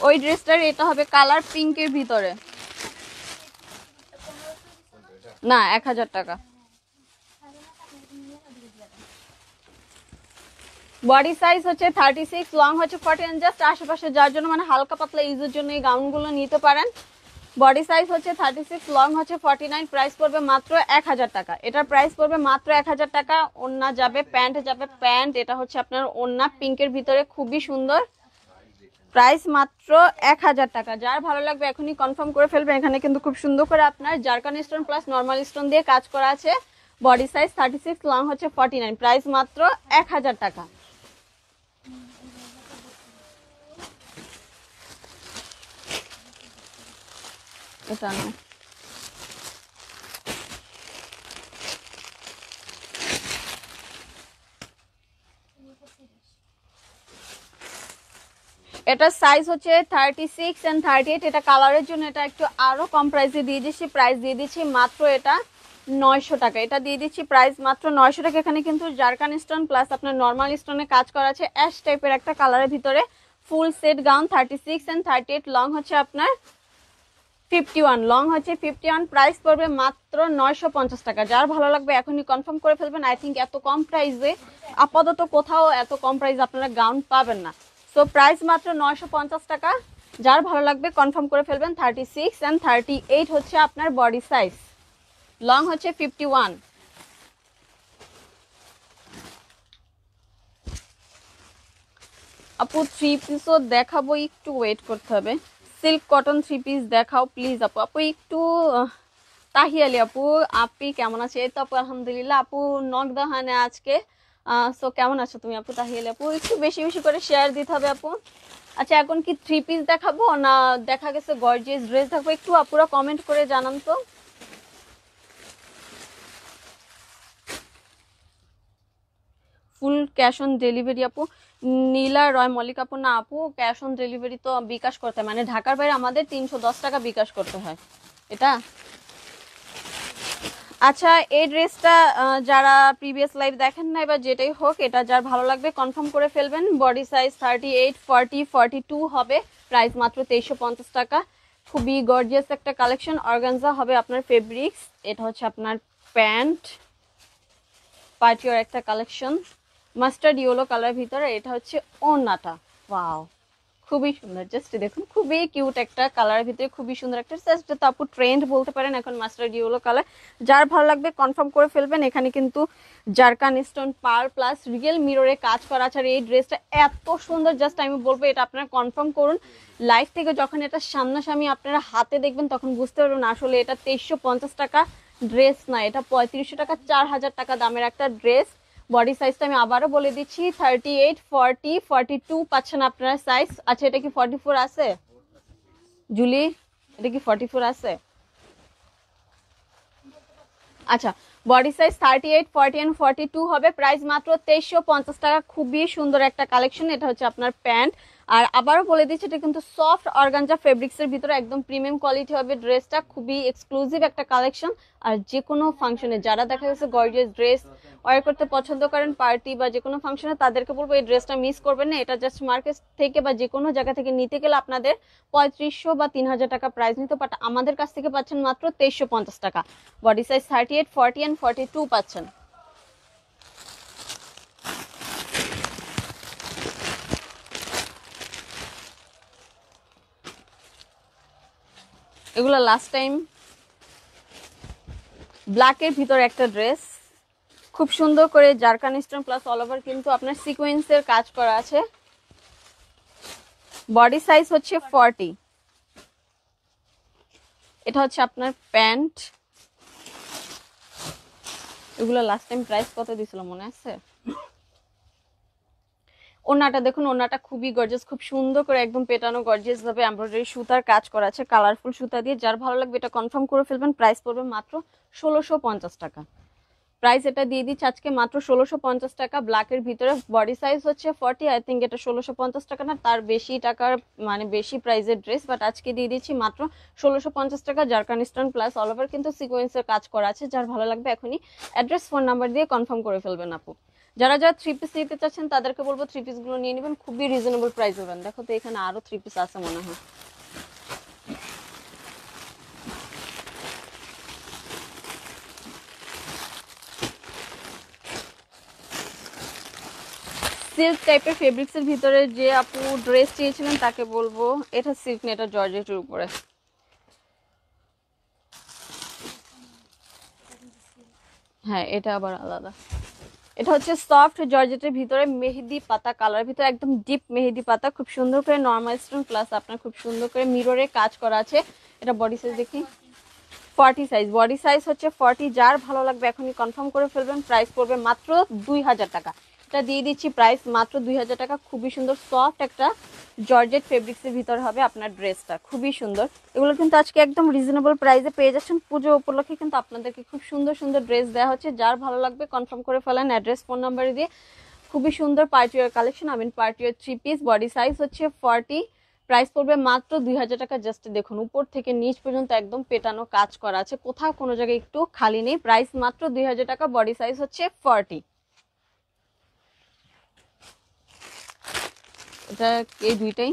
ওই ড্রেসটার এটা হবে কালার পিঙ্কের ভিতরে। না, 1000 টাকা। বডি সাইজ হচ্ছে 36, লং হচ্ছে 40। জাস্ট আশেপাশে যার জন্য মানে হালকা পাতলা ইউজের জন্য এই গাউনগুলো নিতে পারেন। বডি সাইজ হচ্ছে 36, লং হচ্ছে 49। প্রাইস পড়বে মাত্র 1000 টাকা। এটার প্রাইস পড়বে মাত্র 1000 টাকা। ওন্না যাবে, প্যান্ট যাবে। প্যান্ট এটা হচ্ছে আপনার ওন্না পিঙ্কের ভিতরে, খুবই সুন্দর। প্রাইস মাত্র 1000 টাকা। যার ভালো লাগবে এখনই কনফার্ম করে ফেলবেন। এখানে কিন্তু খুব সুন্দর করে আপনার zircon stone plus normal stone দিয়ে কাজ করা আছে। বডি সাইজ 36, লং হচ্ছে 49। প্রাইস মাত্র 1000 টাকা। এটা না, এটা সাইজ হচ্ছে 36 এন্ড 38। এটা কালারের জন্য এটা একটু আরো কম প্রাইসে দিয়ে দিচ্ছি। প্রাইস দিয়ে দিচ্ছি মাত্র এটা 900 টাকা। এটা দিয়ে দিচ্ছি প্রাইস মাত্র 900 টাকা। এখানে কিন্তু জারকান স্টোন প্লাস আপনার নর্মাল স্টোনে কাজ করা আছে। অ্যাশ টাইপের একটা কালারের ভিতরে full set gown 36 and 38, long হচ্ছে আপনার 51, লং হচ্ছে 51। প্রাইস পড়বে মাত্র 950 টাকা। যার ভালো লাগবে এখনই কনফার্ম করে ফেলবেন। আই থিঙ্ক এত কম প্রাইসে আপাতত কোথাও এত কম প্রাইসে আপনারা গাউন পাবেন না। সো প্রাইস মাত্র 950 টাকা। যার ভালো লাগবে কনফার্ম করে ফেলবেন। 36 এন্ড 38 হচ্ছে আপনার বডি সাইজ, লং হচ্ছে 51। আপু 3 পিসও দেখাবো, একটু ওয়েট করতে হবে। সিল্ক কটন 3 পিস দেখাও প্লিজ আপু। আপু একটু তাহিয়ালি আপু, আপনি কেমন আছে? এই তো আপু আলহামদুলিল্লাহ। আপু নকদাহানে আজকে। সো কেমন আছো তুমি আপু তাহিয়ালি আপু? একটু বেশি বেশি করে শেয়ার দিতে হবে আপু। আচ্ছা এখন কি 3 পিস দেখাবো না দেখা গেছে গর্জিয়াস ড্রেস দেখাবো? একটু আপুরা কমেন্ট করে জানান তো। ফুল ক্যাশ অন ডেলিভারি আপু? নীলা রয় মল্লিক আপু, না আপু ক্যাশ অন ডেলিভারি তো বিকাশ করতে হয়, মানে ঢাকার বাইরে আমাদের 310 টাকা বিকাশ করতে হয় এটা। আচ্ছা এই ড্রেসটা যারা প্রিভিয়াস লাইভ দেখেন নাই বা যেটাই হোক, এটা যার ভালো লাগবে কনফার্ম করে ফেলবেন। বডি সাইজ 38, 40, 42 হবে। প্রাইস মাত্র 2350 টাকা। খুবই গর্জিয়াস একটা কালেকশন। অর্গানজা হবে আপনার ফেব্রিক্স। এটা হচ্ছে আপনার প্যান্ট, পার্টিওর একটা কালেকশন মাস্টার্ড ইয়েলো কালার ভিতরে। এটা হচ্ছে ওড়নাটা। ওয়াও খুবই সুন্দর, জাস্ট দেখুন খুবই কিউট একটা কালারের ভিতরে খুবই সুন্দর একটা জাস্ট তো আপু ট্রেন্ড বলতে পারেন এখন মাস্টার্ড ইয়েলো কালার। যার ভালো লাগবে কনফার্ম করে ফেলবেন। এখানে কিন্তু জারকান স্টোন পার প্লাস রিয়েল মিররে কাজ করা আছে। আর এই ড্রেসটা এত সুন্দর, জাস্ট আমি বলবো এটা আপনারা কনফার্ম করুন। লাইভ থেকে যখন এটা সামনাসামনি আপনারা হাতে দেখবেন তখন বুঝতে পারবেন আসলে এটা 2350 টাকা ড্রেস না, এটা 3500 টাকা 4000 টাকা দামের একটা ড্রেস। বডি সাইজটা আমি আবারও বলে দিচ্ছি 38, 40, 42 পাচ্ছেন আপনারা সাইজ। আচ্ছা এটা কি 44 আছে জুলি? এটা কি 44 আছে? আচ্ছা বডি সাইজ 38, 40 এন্ড 42 হবে। প্রাইস মাত্র 2350 টাকা। খুবই সুন্দর একটা কালেকশন। এটা হচ্ছে আপনার প্যান্ট। আর আবারও বলে দিচ্ছি এটা কিন্তু সফট অর্গানজা ফেব্রিক্সের ভিতরে একদম প্রিমিয়াম কোয়ালিটি হবে ড্রেসটা। খুবই এক্সক্লুসিভ একটা কালেকশন। আর যে কোনো ফাংশনে যারা দেখা গেছে গর্জিয়াস ড্রেস ওয়ার করতে পছন্দ করেন পার্টি বা যে কোনো ফাংশনে, তাদেরকে বলবো এই ড্রেসটা মিস করবেন না। এটা জাস্ট মার্কেট থেকে বা যে কোনো জায়গা থেকে নিতে গেলে আপনাদের 3500 বা 3000 টাকা প্রাইস নিতে, বাট আমাদের কাছ থেকে পাচ্ছেন মাত্র 2350 টাকা। বডি সাইজ 38, 40 এন্ড 42 পাচ্ছেন। এগুলো লাস্ট টাইম ব্ল্যাকের ভিতরে একটা ড্রেস, খুব সুন্দর করে zircon stone plus all over কিন্তু আপনার সিকোয়েন্সের কাজ করা আছে। বডি সাইজ হচ্ছে 40। এটা হচ্ছে আপনার প্যান্ট। এগুলো লাস্ট টাইম প্রাইস কত দিছিল মনে আছে? ওনাটা দেখুন, ওনাটা খুবই গর্জিয়াস, খুব সুন্দর করে একদম পেটানো গর্জিয়াস ভাবে এমব্রয়ডারি সুতার কাজ করা আছে কালারফুল সুতা দিয়ে। যার ভালো লাগবে এটা কনফার্ম করে ফেলবেন। প্রাইস পড়বে মাত্র 1650 টাকা। প্রাইস এটা দিয়ে দিচ্ছি আজকে মাত্র 1650 টাকা। ব্ল্যাকের ভিতরে বডি সাইজ হচ্ছে 40। আই থিঙ্ক এটা 1650 টাকা না তার বেশি টাকার, মানে বেশি প্রাইসের ড্রেস, বাট আজকে দিয়ে দিচ্ছি মাত্র 1650 টাকা। Zircon stone plus all over কিন্তু সিকোয়েন্সের কাজ করা আছে। যার ভালো লাগবে এখনই অ্যাড্রেস ফোন নাম্বার দিয়ে কনফার্ম করে ফেলবেন আপু। যারা যারা 3 পিস নিতে চাচ্ছেন তাদেরকে বলবো 3 পিস গুলো নিয়ে নেবেন, খুবই রিজনেবল প্রাইস হবেন। দেখো তো এখানে আরো 3 পিস আছে মনে হয়। সিল্ক টাইপের ফেব্রিক্সের ভিতরে যে আপু ড্রেস চেয়েছিলেন তাকে বলবো এটা সিল্ক না, এটা জর্জেটের উপরে। হ্যাঁ এটা আবার আলাদা। এটা হচ্ছে সফট জর্জেটের ভিতরে মেহেদি পাতা কালার ভিতরে, একদম ডিপ মেহেদি পাতা, খুব সুন্দর করে নর্মাল স্টোন প্লাস আপনার খুব সুন্দর করে মিররে কাজ করা আছে। এটা বডি সাইজ দেখি 40 সাইজ, বডি সাইজ হচ্ছে 40। যার ভালো লাগবে এখনই কনফার্ম করে ফেলবেন। প্রাইস পড়বে মাত্র 2000 টাকা। এটা দিয়ে দিচ্ছি প্রাইস মাত্র 2000 টাকা। খুবই সুন্দর সফট একটা জর্জেট ফেব্রিক্সের ভিতর হবে আপনার ড্রেসটা, খুবই সুন্দর। এগুলো কিন্তু আজকে একদম রিজনেবল প্রাইসে পেয়ে যাচ্ছেন। পুজো উপলক্ষে কিন্তু আপনাদেরকে খুব সুন্দর সুন্দর ড্রেস দেওয়া হচ্ছে। যার ভালো লাগবে কনফার্ম করে ফেলেন অ্যাড্রেস ফোন নাম্বারে দিয়ে। খুবই সুন্দর পার্টিওয়ার কালেকশন, আমি পার্টিওয়ার 3 পিস, বডি সাইজ হচ্ছে 40। প্রাইস পড়বে মাত্র 2000 টাকা। জাস্ট দেখুন উপর থেকে নিচ পর্যন্ত একদম পেটানো কাজ করা আছে, কোথাও কোনো জায়গায় একটু খালি নেই। প্রাইস মাত্র 2000 টাকা, বডি সাইজ হচ্ছে 40। এটা এই দুইটাই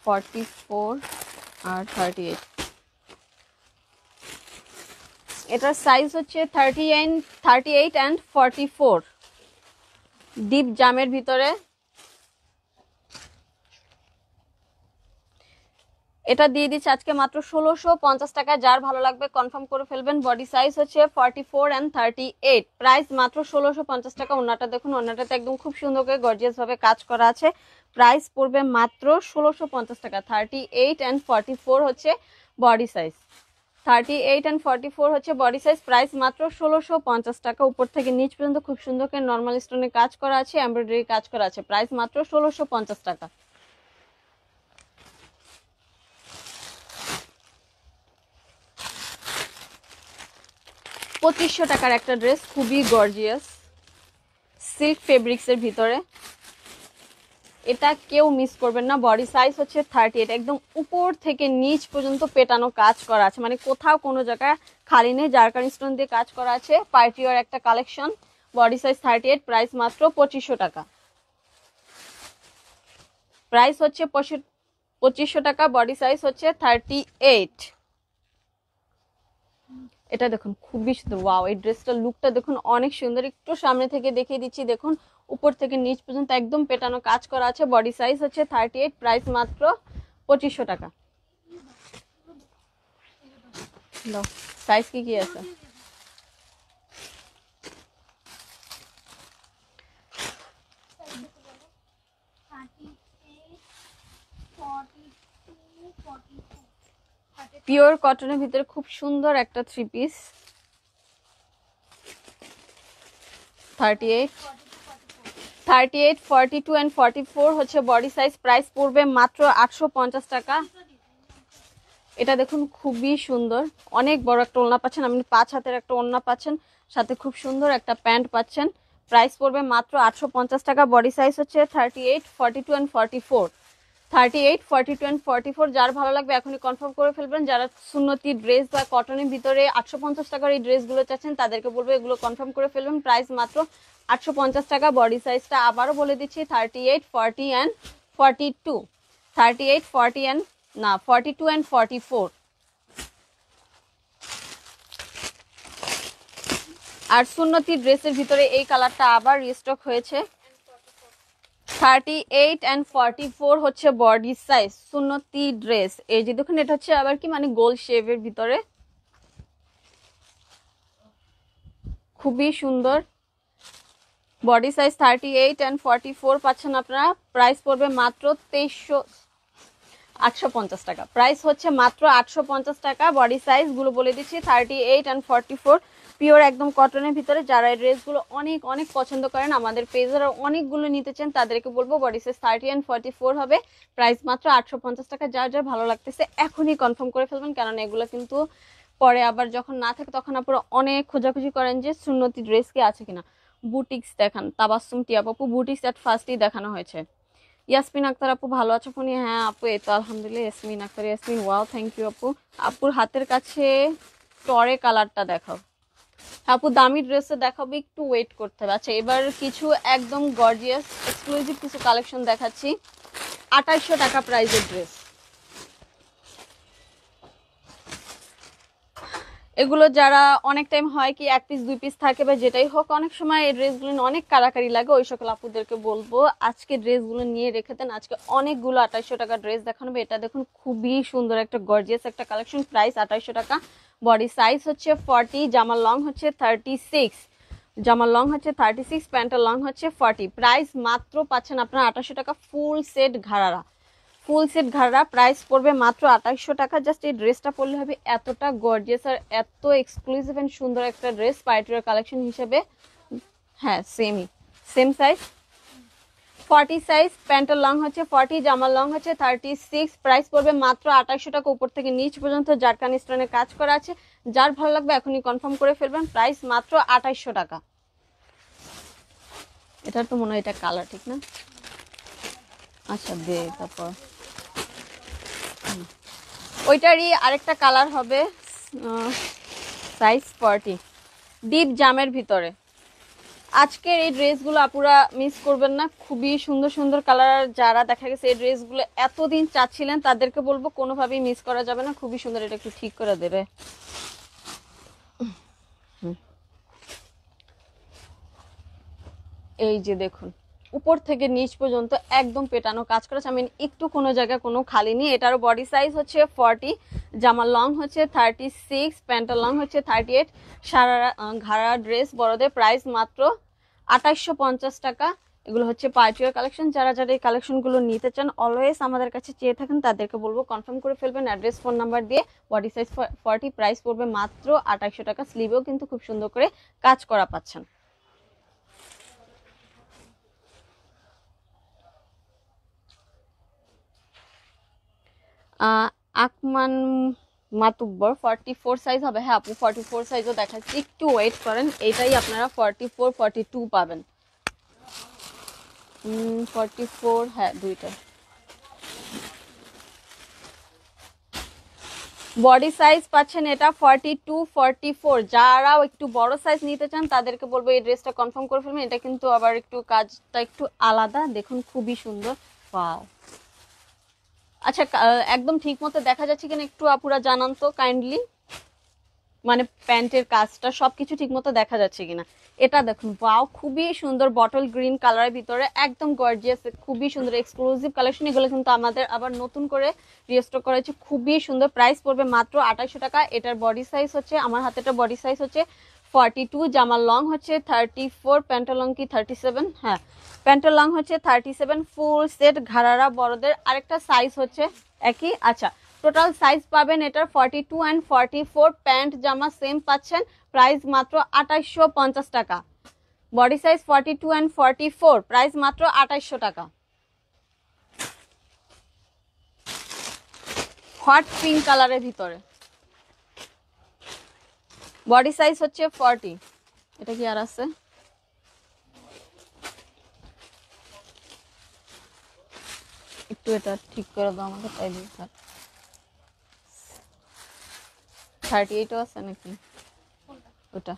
44 আর 38। এটার সাইজ হচ্ছে 38 অ্যান্ড 44, ডিপ জামের ভিতরে। এটা দিয়ে দিচ্ছে আজকে মাত্র 1650 টাকা। যার ভালো লাগবে কনফার্ম করে ফেলবেন। বডি সাইজ হচ্ছে 44 অ্যান্ড 38। প্রাইস মাত্র 1650 টাকা। ওনাটা দেখুন, ওনাটাতে একদম খুব সুন্দর করে গর্জিয়াস ভাবে কাজ করা আছে। প্রাইস পড়বে মাত্র 1650 টাকা। 38 অ্যান্ড 44 হচ্ছে বডি সাইজ, 38 অ্যান্ড 44 হচ্ছে বডি সাইজ। প্রাইস মাত্র 1650 টাকা। উপর থেকে নিচ পর্যন্ত খুব সুন্দর করে নর্মাল স্টোনে কাজ করা আছে, এমব্রয়ডারি কাজ করা আছে। প্রাইস মাত্র 1650 টাকা। পঁচিশশো টাকার একটা ড্রেস, খুবই গর্জিয়াস সিল্ক ফেব্রিক্সের ভিতরে। এটা কেউ মিস করবেন না। বডি সাইজ হচ্ছে 38, একদম উপর থেকে নিচ পর্যন্ত পেটানো কাজ করা আছে, মানে কোথাও কোনো জায়গায় খালি নেই। জারকান স্টোন দিয়ে কাজ করা আছে, পার্টিওয়ার একটা কালেকশন। বডি সাইজ 38, প্রাইস মাত্র 2500 টাকা। প্রাইস হচ্ছে 2500 টাকা, বডি সাইজ হচ্ছে 38। এটা দেখুন খুবই সুন্দর, ওয়াও এই ড্রেসটার লুকটা দেখুন অনেক সুন্দর। একটু সামনে থেকে দেখিয়ে দিচ্ছি, দেখুন উপর থেকে নিচ পর্যন্ত একদম পেটানো কাজ করা আছে। বডি সাইজ হচ্ছে 38, প্রাইস মাত্র 2500 টাকা। সাইজ কি কি আছে? পিওর কটনের ভিতরে খুব সুন্দর একটা 3 পিস, 38, 42 and 44 হচ্ছে বডি সাইজ। প্রাইস পড়বে মাত্র 850 টাকা। এটা দেখুন খুবই সুন্দর, অনেক বড় একটা ওড়না পাচ্ছেন, আপনি 5 হাতের একটা ওড়না পাচ্ছেন, সাথে খুব সুন্দর একটা প্যান্ট পাচ্ছেন। প্রাইস পড়বে মাত্র 850 টাকা। বডি সাইজ হচ্ছে 38, 42 and 44, 38, 42 and 44। যার ভালো লাগবে এখনই কনফার্ম করে ফেলবেন। যারা সুন্নতি ড্রেস বা কটনের ভিতরে 850 টাকার এই ড্রেসগুলো চাচ্ছেন তাদেরকে বলবো এগুলো কনফার্ম করে ফেলবেন। প্রাইস মাত্র 850 টাকা। বডি সাইজটা আবারও বলে দিচ্ছি 38, 40 and 42, 38, 40 and 42 and 44। আর সুন্নতি ড্রেসের ভিতরে এই কালারটা আবার রিস্টক হয়েছে। 38 and 44 হচ্ছে বডি সাইজ সুন্নতি ড্রেস। এই যে দেখুন এটা হচ্ছে আবার কি মানে গোল শেভের ভিতরে, খুবই সুন্দর। বডি সাইজ 38 and 44 পাচ্ছেন আপনারা। প্রাইস পড়বে মাত্র 850 টাকা। প্রাইস হচ্ছে মাত্র 850 টাকা। বডি সাইজ গুলো বলে দিচ্ছি 38 and 44, পিওর একদম কটনের ভিতরে। যারা এই ড্রেসগুলো অনেক অনেক পছন্দ করেন, আমাদের পেজের অনেকগুলো নিতে চান, তাদেরকে বলবো বডি সাইজ 30 and 44 হবে। প্রাইস মাত্র 850 টাকা। যার যার ভালো লাগতেছে এখনই কনফার্ম করে ফেলবেন, কারণ এগুলো কিন্তু পরে আবার যখন না থাকে তখন আপনারা অনেক খোঁজাখুঁজি করেন যে সুন্নতি ড্রেস কি আছে কিনা। বুটিক্স দেখান, তাবাসসুম টিয়া আপু বুটিক্স এট ফার্স্টই দেখানো হয়েছে। ইয়াসমিন আক্তার আপু ভালো আছো ফোনে? হ্যাঁ আপু এই তো আলহামদুলিল্লাহ। Yasmin Akter, Yasmin wow thank you আপু। আপুর হাতের কাছে টরে কালারটা দেখাও। আপু দামি ড্রেসে দেখাবো, একটু ওয়েট করতে হবে। আচ্ছা এবার কিছু একদম গর্জিয়াস এক্সক্লুসিভ কিছু কালেকশন দেখাচ্ছি। 2800 টাকা প্রাইসের ড্রেস। এগুলো যারা অনেক টাইম হয় কি 1 পিস 2 পিস থাকে বা যেটাই হোক, অনেক সময় এই ড্রেসগুলো অনেক কারাকারি লাগে, ওই সকল আপুদেরকে বলবো আজকে ড্রেসগুলো নিয়ে রেখে দেন। আজকে অনেকগুলো 2800 টাকা ড্রেস দেখানো হবে। এটা দেখুন খুবই সুন্দর একটা গর্জিয়াস একটা কালেকশন। প্রাইস 2800 টাকা। বডি সাইজ হচ্ছে 40, জামার লং হচ্ছে 36, জামার লং হচ্ছে 36, প্যান্টের লং হচ্ছে 40। প্রাইস মাত্র পাচ্ছেন আপনারা 2800 টাকা। ফুল সেট ঘাড়ারা, ফুল সেট ঘাড়া প্রাইস পড়বে মাত্র 2800 টাকা। জাস্ট এই ড্রেসটা পরলে হবে এতটা গর্জিয়াস আর এত এক্সক্লুসিভ এন্ড সুন্দর একটা ড্রেস পার্টির কালেকশন হিসেবে। হ্যাঁ সেম সাইজ 40 সাইজ, প্যান্টের লং হচ্ছে 40, জামার লং হচ্ছে 36। প্রাইস পড়বে মাত্র 2800 টাকা। উপর থেকে নিচ পর্যন্ত জারকান স্টোনে কাজ করা আছে। যার ভালো লাগবে এখনই কনফার্ম করে ফেলবেন। প্রাইস মাত্র 2800 টাকা। এটার তো মনে হয় এটা কালার ঠিক না? আচ্ছা দে তারপর ওইটারই আরেকটা কালার হবে, সাইজ 40, ডিপ জামের ভিতরে। আজকের এই ড্রেসগুলো আপুরা মিস করবেন না, খুবই সুন্দর সুন্দর কালার। যারা দেখা গেছে এই ড্রেসগুলো এতদিন চাচ্ছিলেন তাদেরকে বলবো কোনোভাবেই মিস করা যাবে না, খুবই সুন্দর। এটা একটু ঠিক করে দেবে। এই যে দেখুন উপর থেকে নিচ পর্যন্ত একদম পেটানো কাজ করেছে, আমি একটু কোনো জায়গায় কোনো খালি নেই। এটারও বডি সাইজ হচ্ছে 40, জামার লং হচ্ছে 36, প্যান্টের লং হচ্ছে 38। সারা ঘাড়া ড্রেস বড়দের। প্রাইস মাত্র 2850 টাকা। এগুলো হচ্ছে পার্টিওয়ার কালেকশন। যারা যারা এই কালেকশনগুলো নিতে চান অলওয়েজ আমাদের কাছে চেয়ে থাকেন, তাদেরকে বলবো কনফার্ম করে ফেলবেন অ্যাড্রেস ফোন নাম্বার দিয়ে। বডি সাইজ 40, প্রাইস পড়বে মাত্র 2800 টাকা। স্লিভেও কিন্তু খুব সুন্দর করে কাজ করা পাচ্ছেন। আকমান মাতুব্বর 44 সাইজ হবে। হ্যাঁ আপু 44 সাইজও দেখাচ্ছি, একটু ওয়েট করেন। এটাই আপনারা 44 42 পাবেন। 44 হ্যাঁ দুইটা। বডি সাইজ পাচ্ছেন এটা 42 44। যারাও একটু বড় সাইজ নিতে চান তাদেরকে বলবো এই ড্রেসটা কনফার্ম করে ফেলবেন। এটা কিন্তু আবার একটু কাজটা একটু আলাদা, দেখুন খুবই সুন্দর। ওয়াও, আচ্ছা একদম ঠিক মতো দেখা যাচ্ছে কিনা একটু আপুরা জানান তো কাইন্ডলি, মানে প্যান্টের কাজটা সবকিছু ঠিক মতো দেখা যাচ্ছে কিনা। এটা দেখুন ওয়াও, খুবই সুন্দর বটল গ্রিন কালারের ভিতরে, একদম গর্জিয়াস, খুবই সুন্দর এক্সক্লুসিভ কালেকশন। এগুলো কিন্তু আমাদের আবার নতুন করে রিস্টক করা হয়েছে, খুবই সুন্দর। প্রাইস পড়বে মাত্র 2800 টাকা। এটার বডি সাইজ হচ্ছে, আমার হাতেটা বডি সাইজ হচ্ছে 42, জামার লং হচ্ছে 34, প্যান্টের লং কি 37? হ্যাঁ প্যান্টের লং হচ্ছে 37। ফুল সেট ঘাড়ারা বড়দের। আরেকটা সাইজ হচ্ছে একই। আচ্ছা টোটাল সাইজ পাবেন এটার 42 অ্যান্ড 44। প্যান্ট জামা সেম পাচ্ছেন। প্রাইস মাত্র 2850 টাকা। বডি সাইজ 42 অ্যান্ড 44, প্রাইস মাত্র 2800 টাকা। হট পিঙ্ক কালারের ভিতরে, বডি সাইজ হচ্ছে 40। এটা কি আর আছে? একটু এটা ঠিক করে দাও আমাকে, তাই দিই স্যার। 38ও আছে নাকি? ওটা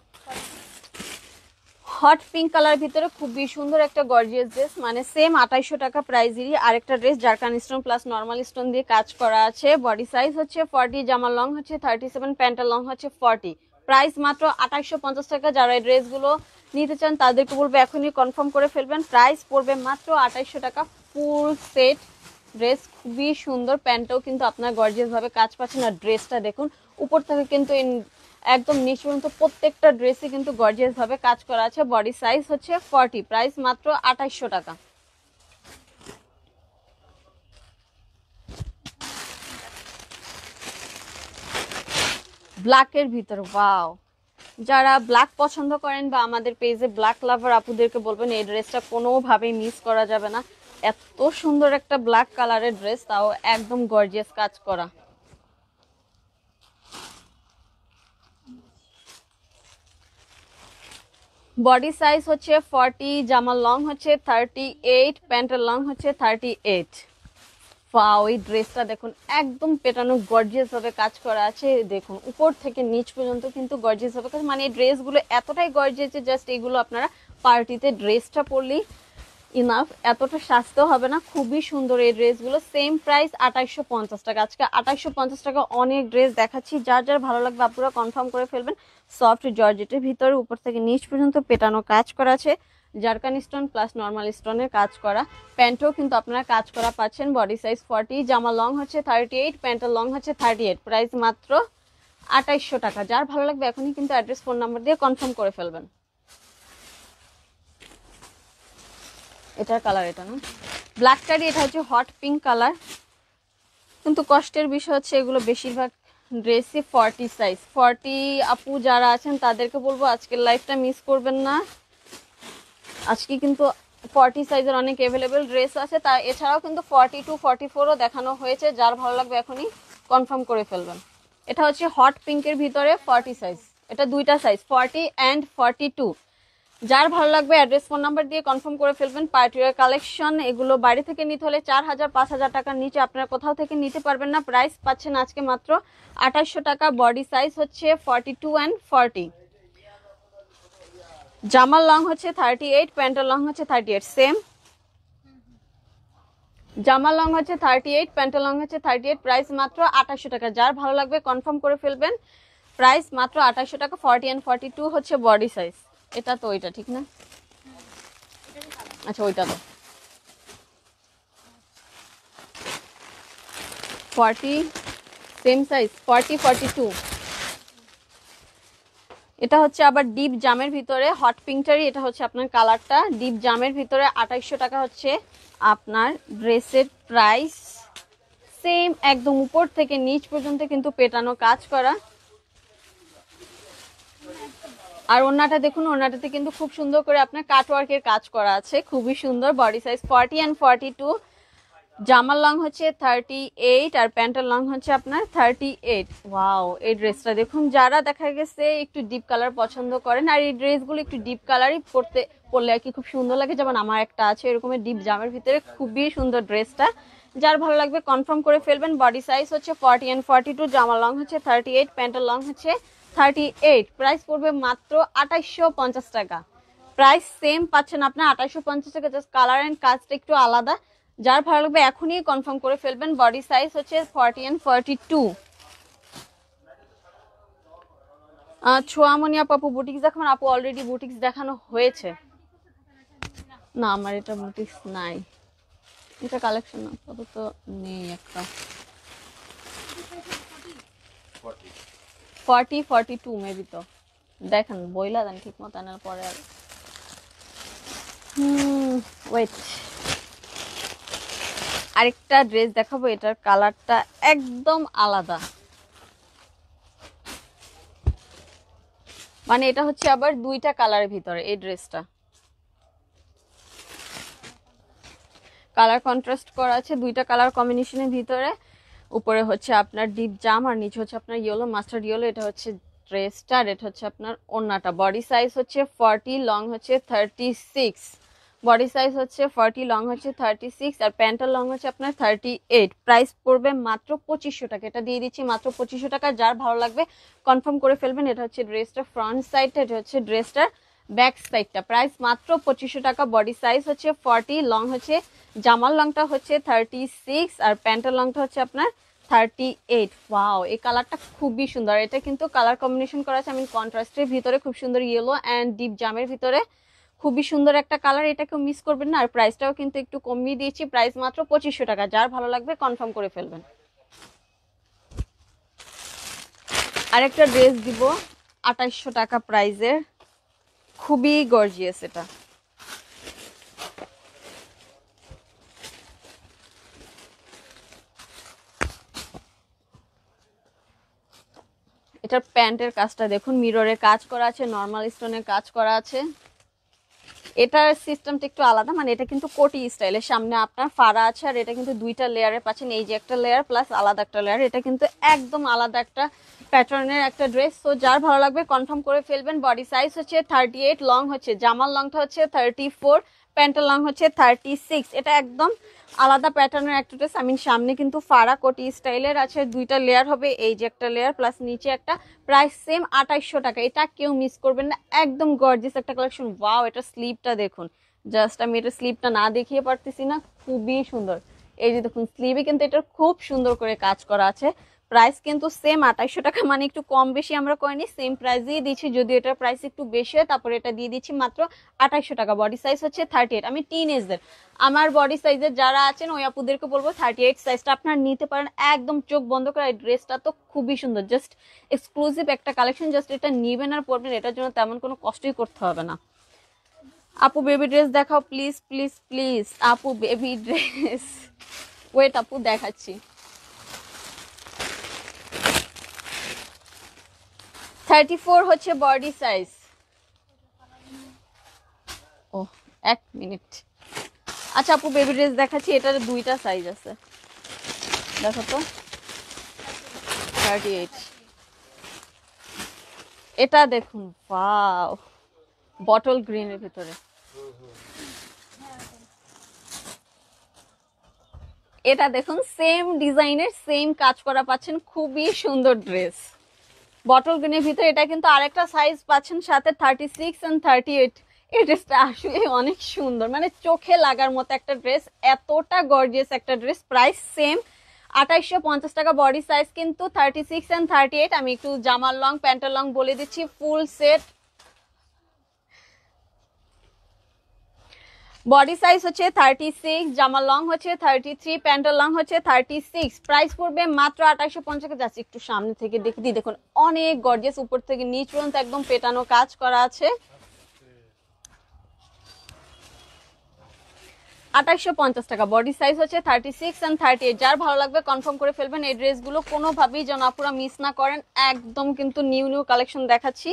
হট পিঙ্ক কালার ভিতরে খুবই সুন্দর একটা গর্জিয়াস ড্রেস, মানে সেম 2800 টাকা প্রাইজেরই আরেকটা dress. Zircon stone plus normal stone দিয়ে কাজ করা আছে। বডি সাইজ হচ্ছে 40, জামার লং হচ্ছে 37, প্যান্টের লং হচ্ছে 40। প্রাইস মাত্র 2850 টাকা। যারা এই ড্রেসগুলো নিতে চান তাদেরকে বলবো এখনই কনফার্ম করে ফেলবেন। প্রাইস পড়বে মাত্র 2800 টাকা। ফুল সেট ড্রেস, খুবই সুন্দর। প্যান্টটাও কিন্তু আপনার গর্জিয়াস ভাবে কাজ পাচ্ছেন। আর ড্রেসটা দেখুন উপর থেকে কিন্তু একদম নিচ পর্যন্ত প্রত্যেকটা ড্রেসে কিন্তু গর্জিয়াস ভাবে কাজ করা আছে। বডি সাইজ হচ্ছে 40, প্রাইস মাত্র 2800 টাকা। ব্ল্যাকের ভিতরে ওয়াও, যারা ব্ল্যাক পছন্দ করেন বা আমাদের পেজে ব্ল্যাক লাভার আপুদেরকে বলবেন এই ড্রেসটা কোনোভাবেই মিস করা যাবে না। এত সুন্দর একটা ব্ল্যাক কালারের ড্রেস, তাও একদম গর্জিয়াস কাজ করা। বডি সাইজ হচ্ছে 40, জামার লং হচ্ছে 38, প্যান্টের লং হচ্ছে 38। ওয়াও, এই ড্রেসটা দেখুন একদম পেটানো গর্জিয়াস ভাবে কাজ করা আছে। দেখুন উপর থেকে নিচ পর্যন্ত কিন্তু গর্জিয়াস ভাবে কাজ, মানে এই ড্রেসগুলো এতটাই গর্জিয়াস যে জাস্ট এইগুলো আপনারা পার্টিতে ড্রেসটা পরলেই ইনাফ, এতটা সাজতেও হবে না। খুবই সুন্দর এই ড্রেসগুলো। সেম প্রাইস 2850 টাকা। আজকে 2850 টাকা অনেক ড্রেস দেখাচ্ছি, যার যার ভালো লাগবে আপনারা কনফার্ম করে ফেলবেন। সফট জর্জেটের ভিতরে উপর থেকে নিচ পর্যন্ত পেটানো কাজ করা আছে। জারকান স্টোন প্লাস নর্মাল স্টোনের কাজ করা। প্যান্টও কিন্তু আপনারা কাজ করা পাচ্ছেন। বডি সাইজ 40, জামা লং হচ্ছে 38, প্যান্টের লং হচ্ছে 38। প্রাইস মাত্র 2800 টাকা। যার ভালো লাগবে এখনই কিন্তু অ্যাড্রেস ফোন নাম্বার দিয়ে কনফার্ম করে ফেলবেন। এটার কালার এটা না ব্ল্যাক কারি, এটা হচ্ছে হট পিঙ্ক কালার। কিন্তু কষ্টের বিষয় হচ্ছে এগুলো বেশিরভাগ ড্রেসই 40 সাইজ। 40 আপু যারা আছেন তাদেরকে বলবো আজকের লাইফটা মিস করবেন না। আজকে কিন্তু 40 সাইজের অনেক অ্যাভেলেবেল ড্রেস আছে, তা এছাড়াও কিন্তু 42 44ও দেখানো হয়েছে। যার ভালো লাগবে এখনই কনফার্ম করে ফেলবেন। এটা হচ্ছে হট পিঙ্কের ভিতরে 40 সাইজ, এটা দুইটা সাইজ 40 অ্যান্ড 42। যার ভালো লাগবে অ্যাড্রেস ফোন নাম্বার দিয়ে কনফার্ম করে ফেলবেন। পার্টিওয়ার কালেকশন, এগুলো বাইরে থেকে নিতে হলে 4000 5000 টাকার নিচে আপনারা কোথাও থেকে নিতে পারবেন না। প্রাইস পাচ্ছেন আজকে মাত্র 2800 টাকা। বডি সাইজ হচ্ছে 42 অ্যান্ড 40। জামার লং হচ্ছে 38, প্যান্টের লং হচ্ছে 38 সেম। জামার লং হচ্ছে 38, প্যান্টের লং হচ্ছে 38। প্রাইস মাত্র 2800 টাকা। যার ভালো লাগবে কনফার্ম করে ফেলবেন। প্রাইস মাত্র 2800 টাকা। 40 অ্যান্ড 42 হচ্ছে বডি সাইজ। এটা তো ওইটা ঠিক না? আচ্ছা ওইটা তো 40 সেম সাইজ 40 42। এটা হচ্ছে আবার ডিপ জামের ভিতরে হট পিঙ্কটারই, এটা হচ্ছে আপনার কালারটা ডিপ জামের ভিতরে। 2800 টাকা হচ্ছে আপনার ড্রেসের প্রাইস। সেম একদম উপর থেকে নিচ পর্যন্ত কিন্তু পেটানো কাজ করা। আর ওড়নাটা দেখুন, ওড়নাটাতে কিন্তু খুব সুন্দর করে আপনার কাটওয়ার্কের কাজ করা আছে, খুবই সুন্দর। Body size 40 and 42। জামার লং হচ্ছে 38 আর প্যান্টের লং হচ্ছে আপনার 38। ওয়াও, এই ড্রেসটা দেখুন। যারা দেখা গেছে একটু ডিপ কালার পছন্দ করেন, আর এই ড্রেসগুলো একটু ডিপ কালারই পরলে আর কি খুব সুন্দর লাগে। যেমন আমার একটা আছে এরকমের ডিপ জামের ভিতরে, খুবই সুন্দর ড্রেসটা। যার ভালো লাগবে কনফার্ম করে ফেলবেন। বডি সাইজ হচ্ছে 40 অ্যান্ড 42। জামার লং হচ্ছে 38, প্যান্টের লং হচ্ছে 38। প্রাইস পড়বে মাত্র 2850 টাকা। প্রাইস সেম পাচ্ছেন আপনার 2850 টাকা, জাস্ট কালার অ্যান্ড কাজটা একটু আলাদা। যার ভালো লাগবে এখনই কনফার্ম করে ফেলবেন। বডি সাইজ হচ্ছে 40 অ্যান্ড 42। ছোয়ামনি আপু বুটিক্স দেখাবেন? আপু অলরেডি বুটিক্স দেখানো হয়েছে। না আমার এটা বুটিক্স নাই, এটা কালেকশন আপাতত নেই। একটা 40 42 মেবি তো দেখেন, বইলা দেন ঠিক মতো আনার পরে। আর ওয়েট, আরেকটা ড্রেস দেখাবো, এটার কালারটা একদম আলাদা। মানে এটা হচ্ছে আবার দুইটা কালারের ভিতরে এই ড্রেসটা, কালার কন্ট্রাস্ট করা আছে, দুইটা কালার কম্বিনেশনের ভিতরে। উপরে হচ্ছে আপনার ডিপ জাম আর নিচে হচ্ছে আপনার ইয়েলো, মাস্টার্ড ইয়েলো। এটা হচ্ছে ড্রেসটা, আর এটা হচ্ছে আপনার ওড়নাটা। বডি সাইজ হচ্ছে 40, লং হচ্ছে 36। বডি সাইজ হচ্ছে 40, লং হচ্ছে 36 আর প্যান্টের লং হচ্ছে আপনার 38। প্রাইস পড়বে মাত্র 2500 টাকা। এটা দিয়ে দিচ্ছি মাত্র 2500 টাকা। যার ভালো লাগবে কনফার্ম করে ফেলবেন। এটা হচ্ছে ড্রেসটা ফ্রন্ট সাইডটা, এটা হচ্ছে ড্রেসটার ব্যাক সাইডটা। প্রাইস মাত্র 2500 টাকা। বডি সাইজ হচ্ছে 40, লং হচ্ছে, জামার লংটা হচ্ছে 36 আর প্যান্টের লংটা হচ্ছে আপনার 38। ওয়াও, এই কালারটা খুবই সুন্দর। এটা কিন্তু কালার কম্বিনেশন করা আছে আমি কন্ট্রাস্টের ভিতরে, খুব সুন্দর ইয়েলো অ্যান্ড ডিপ জামের ভিতরে, খুবই সুন্দর একটা কালার। এটাকেও মিস করবেন না। আর প্রাইসটাও কিন্তু একটু কমিয়ে দিয়েছি, প্রাইস মাত্র 2500 টাকা। যার ভালো লাগবে কনফার্ম করে ফেলবেন। আরেকটা ড্রেস দিব 2800 টাকা প্রাইজের, খুবই গর্জিয়াস। এটা এটার প্যান্টের কাজটা দেখুন, মিররের কাজ করা আছে, নর্মাল স্টোনের কাজ করা আছে। এটার সিস্টেমটা একটু আলাদা, মানে এটা কিন্তু কোটি স্টাইলের, সামনে আপনার ফাড়া আছে আর এটা কিন্তু দুইটা লেয়ারে পাচ্ছেন। এই যে একটা লেয়ার প্লাস আলাদা একটা লেয়ার, এটা কিন্তু একদম আলাদা একটা প্যাটার্নের একটা ড্রেস। তো যার ভালো লাগবে কনফার্ম করে ফেলবেন। বডি সাইজ হচ্ছে 38, লং হচ্ছে, জামার লংটা হচ্ছে 34, প্যান্টের লং হচ্ছে 36। এটা একদম আলাদা প্যাটার্নের একটা ড্রেস। আমি সামনে কিন্তু ফাড়া কোটি স্টাইলের আছে, দুইটা লেয়ার হবে, এই যে একটা লেয়ার প্লাস নিচে একটা। প্রাইস সেম 2800 টাকা। এটা কেউ মিস করবেন না, একদম গর্জিয়াস একটা কালেকশন। ওয়াও, এটা স্লিভটা দেখুন, জাস্ট আমি এটা স্লিভটা না দেখিয়ে পারতেছি না, খুবই সুন্দর। এই যে দেখুন স্লিভে কিন্তু এটা খুব সুন্দর করে কাজ করা আছে, প্রাইস কিন্তু সেম 2800 টাকা, মানে একটু কম বেশি আমরা করিনি, সেম প্রাইস দিয়ে দিচ্ছি, যদি এটার প্রাইস একটু বেশি হয় তারপরে এটা দিয়ে দিচ্ছি মাত্র 2800 টাকা। বডি সাইজ হচ্ছে 38। আমি টিনেজদের, আমার বডি সাইজের যারা আছেন ওই আপুদেরকে বলবো 38 সাইজটা আপনার নিতে পারেন, একদম চোখ বন্ধ করে। এই ড্রেসটা তো খুবই সুন্দর, জাস্ট এক্সক্লুসিভ একটা কালেকশন, জাস্ট এটা নিবেন আর পরবেন, এটার জন্য তেমন কোনো কষ্টই করতে হবে না। আপু বেবি ড্রেস দেখাও প্লিজ প্লিজ প্লিজ। আপু বেবি ড্রেস, ওয়েট আপু দেখাচ্ছি। 34 হচ্ছে বডি সাইজ। ও এক মিনিট, আচ্ছা আপু বেবি ড্রেস দেখাচ্ছি, এটার দুইটা সাইজ আছে, দেখো তো। 38, এটা দেখুন, ওয়াও, বটল গ্রিনের ভিতরে। এটা দেখুন সেম ডিজাইনের সেম কাজ করা পাচ্ছেন, খুবই সুন্দর ড্রেস, বটল গ্রিনের ভিতরে। এটা কিন্তু আরেকটা সাইজ পাচ্ছেন সাথে, 36 এন্ড 38। এই ড্রেসটা আসলে অনেক সুন্দর, মানে চোখে লাগার মতো একটা ড্রেস, এতটা গর্জিয়াস একটা ড্রেস। প্রাইস সেম 2850 টাকা। বডি সাইজ কিন্তু 36 এন্ড 38। আমি একটু জামার লং প্যান্টের লং বলে দিচ্ছি, ফুল সেট। বডি সাইজ হচ্ছে 36, জামার লং হচ্ছে 33, প্যান্টের লং হচ্ছে 36। প্রাইস পড়বে মাত্র 2850 টাকা। যাচ্ছে একটু সামনে থেকে দেখে দিই, দেখুন অনেক গর্জিয়াস, উপর থেকে নিচ পর্যন্ত একদম পেটানো কাজ করা আছে। 2850 টাকা। বডি সাইজ হচ্ছে 36 এন্ড 38। যার ভালো লাগবে কনফার্ম করে ফেলবেন। এই ড্রেসগুলো কোনোভাবেই যেন আপুরা মিস না করেন, একদম কিন্তু নিউ নিউ কালেকশন দেখাচ্ছি।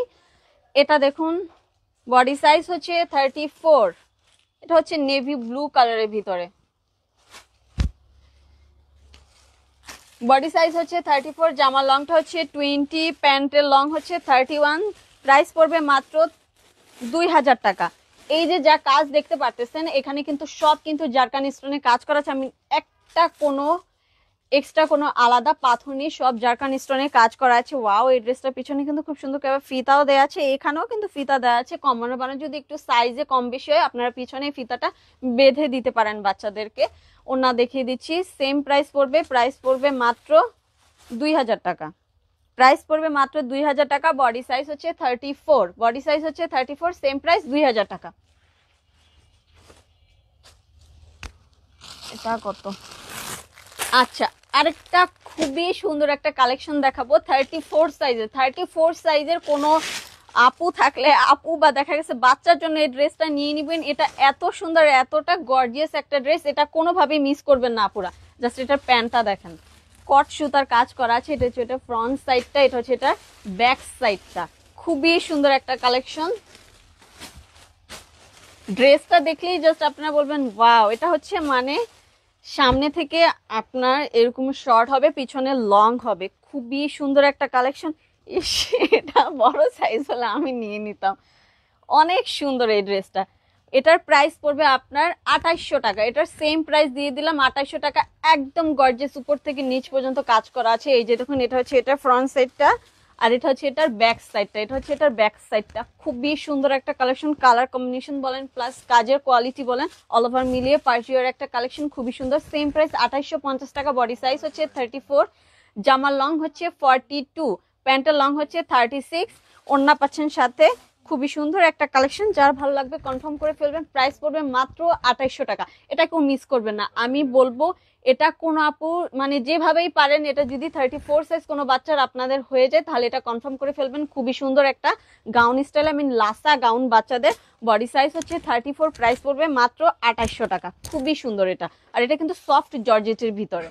এটা দেখুন, বডি সাইজ হচ্ছে 34, এটা হচ্ছে নেভি ব্লু কালারের ভিতরে। বডি সাইজ হচ্ছে 34, জামার লংটা হচ্ছে 20, প্যান্টের লং হচ্ছে 31। প্রাইস পড়বে মাত্র 2000 টাকা। এই যে যা কাজ দেখতে পারতেছেন এখানে কিন্তু সব কিন্তু জারকান স্টোনে কাজ করা আছে। আমি একটা কোনো এক্সট্রা কোনো আলাদা পাথর নেই, সব জারকান স্টোনে কাজ করা আছে। ওয়াও, এই ড্রেসটার পিছনে কিন্তু খুব সুন্দর করে ফিতাও দেওয়া আছে, এখানেও কিন্তু ফিতা দেওয়া আছে। কমানো বানানো যদি একটু সাইজে কম বেশি হয় আপনারা পিছনে ফিতাটা বেঁধে দিতে পারেন বাচ্চাদেরকে। ওনা দেখিয়ে দিচ্ছি, সেম প্রাইস পড়বে, প্রাইস পড়বে মাত্র 2000 টাকা। প্রাইস পড়বে মাত্র 2000 টাকা। বডি সাইজ হচ্ছে 34, বডি সাইজ হচ্ছে 34, সেম প্রাইস 2000 টাকা। এটা কত? আচ্ছা, আরেকটা খুবই সুন্দর একটা কালেকশন দেখাবো 34 সাইজের। 34 সাইজের কোনো আপু থাকলে, আপু বা দেখা গেছে বাচ্চার জন্য এই ড্রেসটা নিয়ে নিবেন। এটা এত সুন্দর, এতটা গর্জিয়াস একটা ড্রেস, এটা কোনোভাবেই মিস করবেন না আপুরা। জাস্ট এটার প্যান্টটা দেখেন, কট সুতার কাজ করা আছে। এটা হচ্ছে এটা ফ্রন্ট সাইডটা, এটা হচ্ছে এটা ব্যাক সাইডটা। খুবই সুন্দর একটা কালেকশন। ড্রেসটা দেখলেই জাস্ট আপনারা বলবেন ওয়াও। এটা হচ্ছে মানে সামনে থেকে আপনার এরকম শর্ট হবে, পিছনে লং হবে, খুবই সুন্দর একটা কালেকশন। এটা বড় সাইজ হলে আমি নিয়ে নিতাম, অনেক সুন্দর এই ড্রেসটা। এটার প্রাইস পড়বে আপনার 2800 টাকা। এটার সেম প্রাইস দিয়ে দিলাম 2800 টাকা। একদম গর্জিয়াস, উপর থেকে নিচ পর্যন্ত কাজ করা আছে। এই যে দেখুন, এটা হচ্ছে এটা ফ্রন্ট সাইডটা, আর এটা হচ্ছে এটার ব্যাক সাইডটা। এটা হচ্ছে এটার ব্যাক সাইডটা। খুবই সুন্দর একটা কালেকশন, কালার কম্বিনেশন বলেন প্লাস কাজের কোয়ালিটি বলেন, অল ওভার মিলিয়ে পার্টিওর একটা কালেকশন, খুবই সুন্দর। সেম প্রাইস 2850 টাকা। বডি সাইজ হচ্ছে 34, জামার লং হচ্ছে 42, প্যান্টের লং হচ্ছে 36, ওড়না পাচ্ছেন সাথে। খুবই সুন্দর একটা কালেকশন, যার ভালো লাগবে কনফার্ম করে ফেলবেন। প্রাইস পড়বে মাত্র 2800 টাকা। এটা কেউ মিস করবেন না। আমি বলবো এটা কোনো আপু মানে যেভাবেই পারেন, এটা যদি 34 সাইজ কোনো বাচ্চার আপনাদের হয়ে যায় তাহলে এটা কনফার্ম করে ফেলবেন। খুবই সুন্দর একটা গাউন স্টাইল, আই মিন লাসা গাউন বাচ্চাদের। বডি সাইজ হচ্ছে 34, প্রাইস পড়বে মাত্র 2800 টাকা। খুবই সুন্দর এটা, আর এটা কিন্তু সফট জর্জেটের ভিতরে।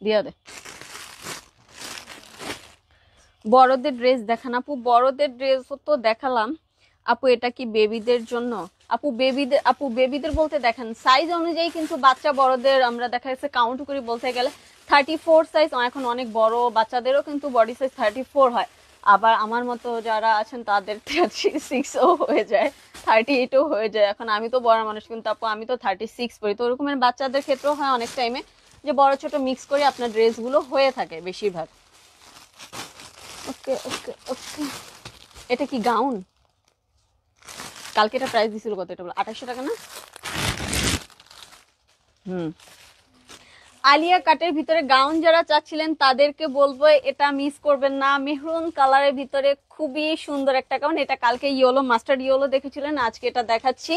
দিয়ে দে। বড়দের ড্রেস দেখান আপু, বড়দের ড্রেস তো দেখালাম আপু। এটা কি বেবিদের জন্য? আপু বেবিদের বলতে দেখেন সাইজ অনুযায়ী কিন্তু বাচ্চা বড়দের আমরা দেখা যাচ্ছে কাউন্ট করি, বলতে গেলে 34 সাইজ। এখন অনেক বড় বাচ্চাদেরও কিন্তু বডি সাইজ 34 হয়। আবার আমার মতো যারা আছেন তাদের 36ও হয়ে যায়, 38ও হয়ে যায়। এখন আমি তো বড় মানুষ, কিন্তু আপু আমি তো 36 পড়ি, তো ওরকমের বাচ্চাদের ক্ষেত্রেও হয় অনেক টাইমে যে বড় ছোট মিক্স করে আপনার ড্রেসগুলো হয়ে থাকে বেশিরভাগ। ওকে ওকে ওকে, এটা কি গাউন? কালকে এটা প্রাইস দিছিল কত? এটা বলো 2800 টাকা না? আলিয়া কাটের ভিতরে গাউন যারা চাচ্ছিলেন তাদেরকে বলবো এটা মিস করবেন না। মেহরুন কালারের ভিতরে খুবই সুন্দর একটা গাউন। এটা কালকে ইয়েলো মাস্টার্ড ইয়েলো দেখেছিলেন, আজকে এটা দেখাচ্ছি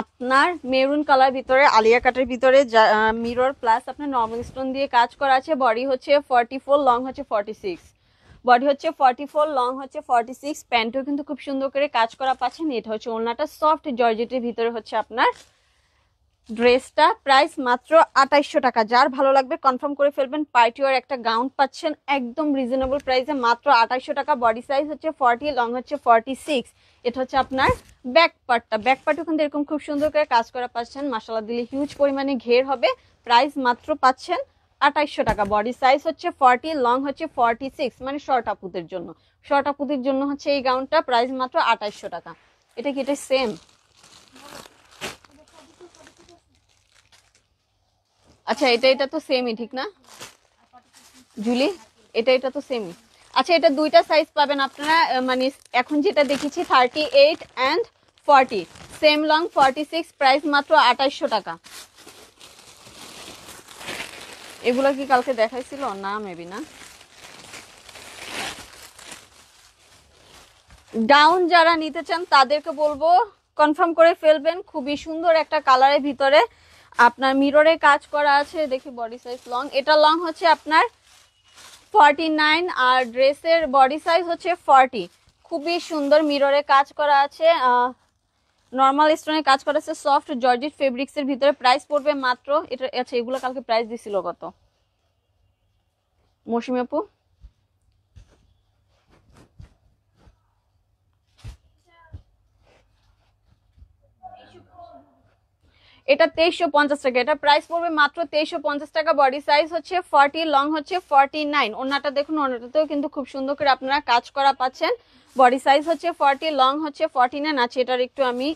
আপনার মেরুন কালার ভিতরে আলিয়া কাটের ভিতরে মিরর প্লাস আপনার নর্মাল স্টোন দিয়ে কাজ করা আছে। বডি হচ্ছে 44, লং হচ্ছে 46। বডি হচ্ছে 44, লং হচ্ছে 46। প্যান্টও কিন্তু খুব সুন্দর করে কাজ করা পাচ্ছেন। এটা হচ্ছে ওড়নাটা সফট জর্জেটের ভিতরে হচ্ছে আপনার ড্রেসটা। প্রাইস মাত্র 2800 টাকা। যার ভালো লাগবে কনফার্ম করে ফেলবেন। পার্টিওয়ার একটা গাউন পাচ্ছেন একদম রিজনেবল প্রাইসে মাত্র 2800 টাকা। বডি সাইজ হচ্ছে 40, লং হচ্ছে 46। এটা হচ্ছে আপনার ব্যাক পার্টটা। ব্যাক পার্টও কিন্তু এরকম খুব সুন্দর করে কাজ করা পাচ্ছেন। মাশাআল্লাহ দিলে হিউজ পরিমাণে ঘের হবে। প্রাইস মাত্র পাচ্ছেন 2800 টাকা। বডি সাইজ হচ্ছে 40, লং হচ্ছে 46, মানে শর্ট আপুদের জন্য। শর্ট আপুদের জন্য হচ্ছে এই গাউনটা। প্রাইস মাত্র 2800 টাকা। এটা কি এটা সেম? আচ্ছা এটা তো সেমই ঠিক না জুলি? এটা তো সেমই। আচ্ছা এটা দুইটা সাইজ পাবেন আপনারা, মানে এখন যেটা দেখেছি 38 and 40, সেম লং 46। প্রাইস মাত্র 2800 টাকা। এগুলো কি কালকে দেখাইছিল না? মেবি না। গাউন যারা নিতে চান তাদেরকে বলবো কনফার্ম করে ফেলবেন। খুবই সুন্দর একটা কালারের ভিতরে আপনার মিররে কাজ করা আছে। দেখি বডি সাইজ লং, এটা লং হচ্ছে আপনার 49 আর ড্রেসের বডি সাইজ হচ্ছে 40। খুবই সুন্দর মিররে কাজ করা আছে, নর্মাল স্টোনে কাজ করা আছে, সফট জর্জেট ফেব্রিক্স এর ভিতরে। প্রাইস পড়বে মাত্র এটা। আচ্ছা এগুলো কালকে প্রাইস দিছিল কত মৌসুমী আপু? এটা 2350 টাকা। এটা প্রাইস পড়বে মাত্র 2350 টাকা। বডি সাইজ হচ্ছে 40, লং হচ্ছে 49। ওনাটা দেখুন, ওনাটাতেও কিন্তু খুব সুন্দর করে আপনারা কাজ করা পাচ্ছেন। বডি সাইজ হচ্ছে 40, লং হচ্ছে 49 আছে। এটার একটু আমি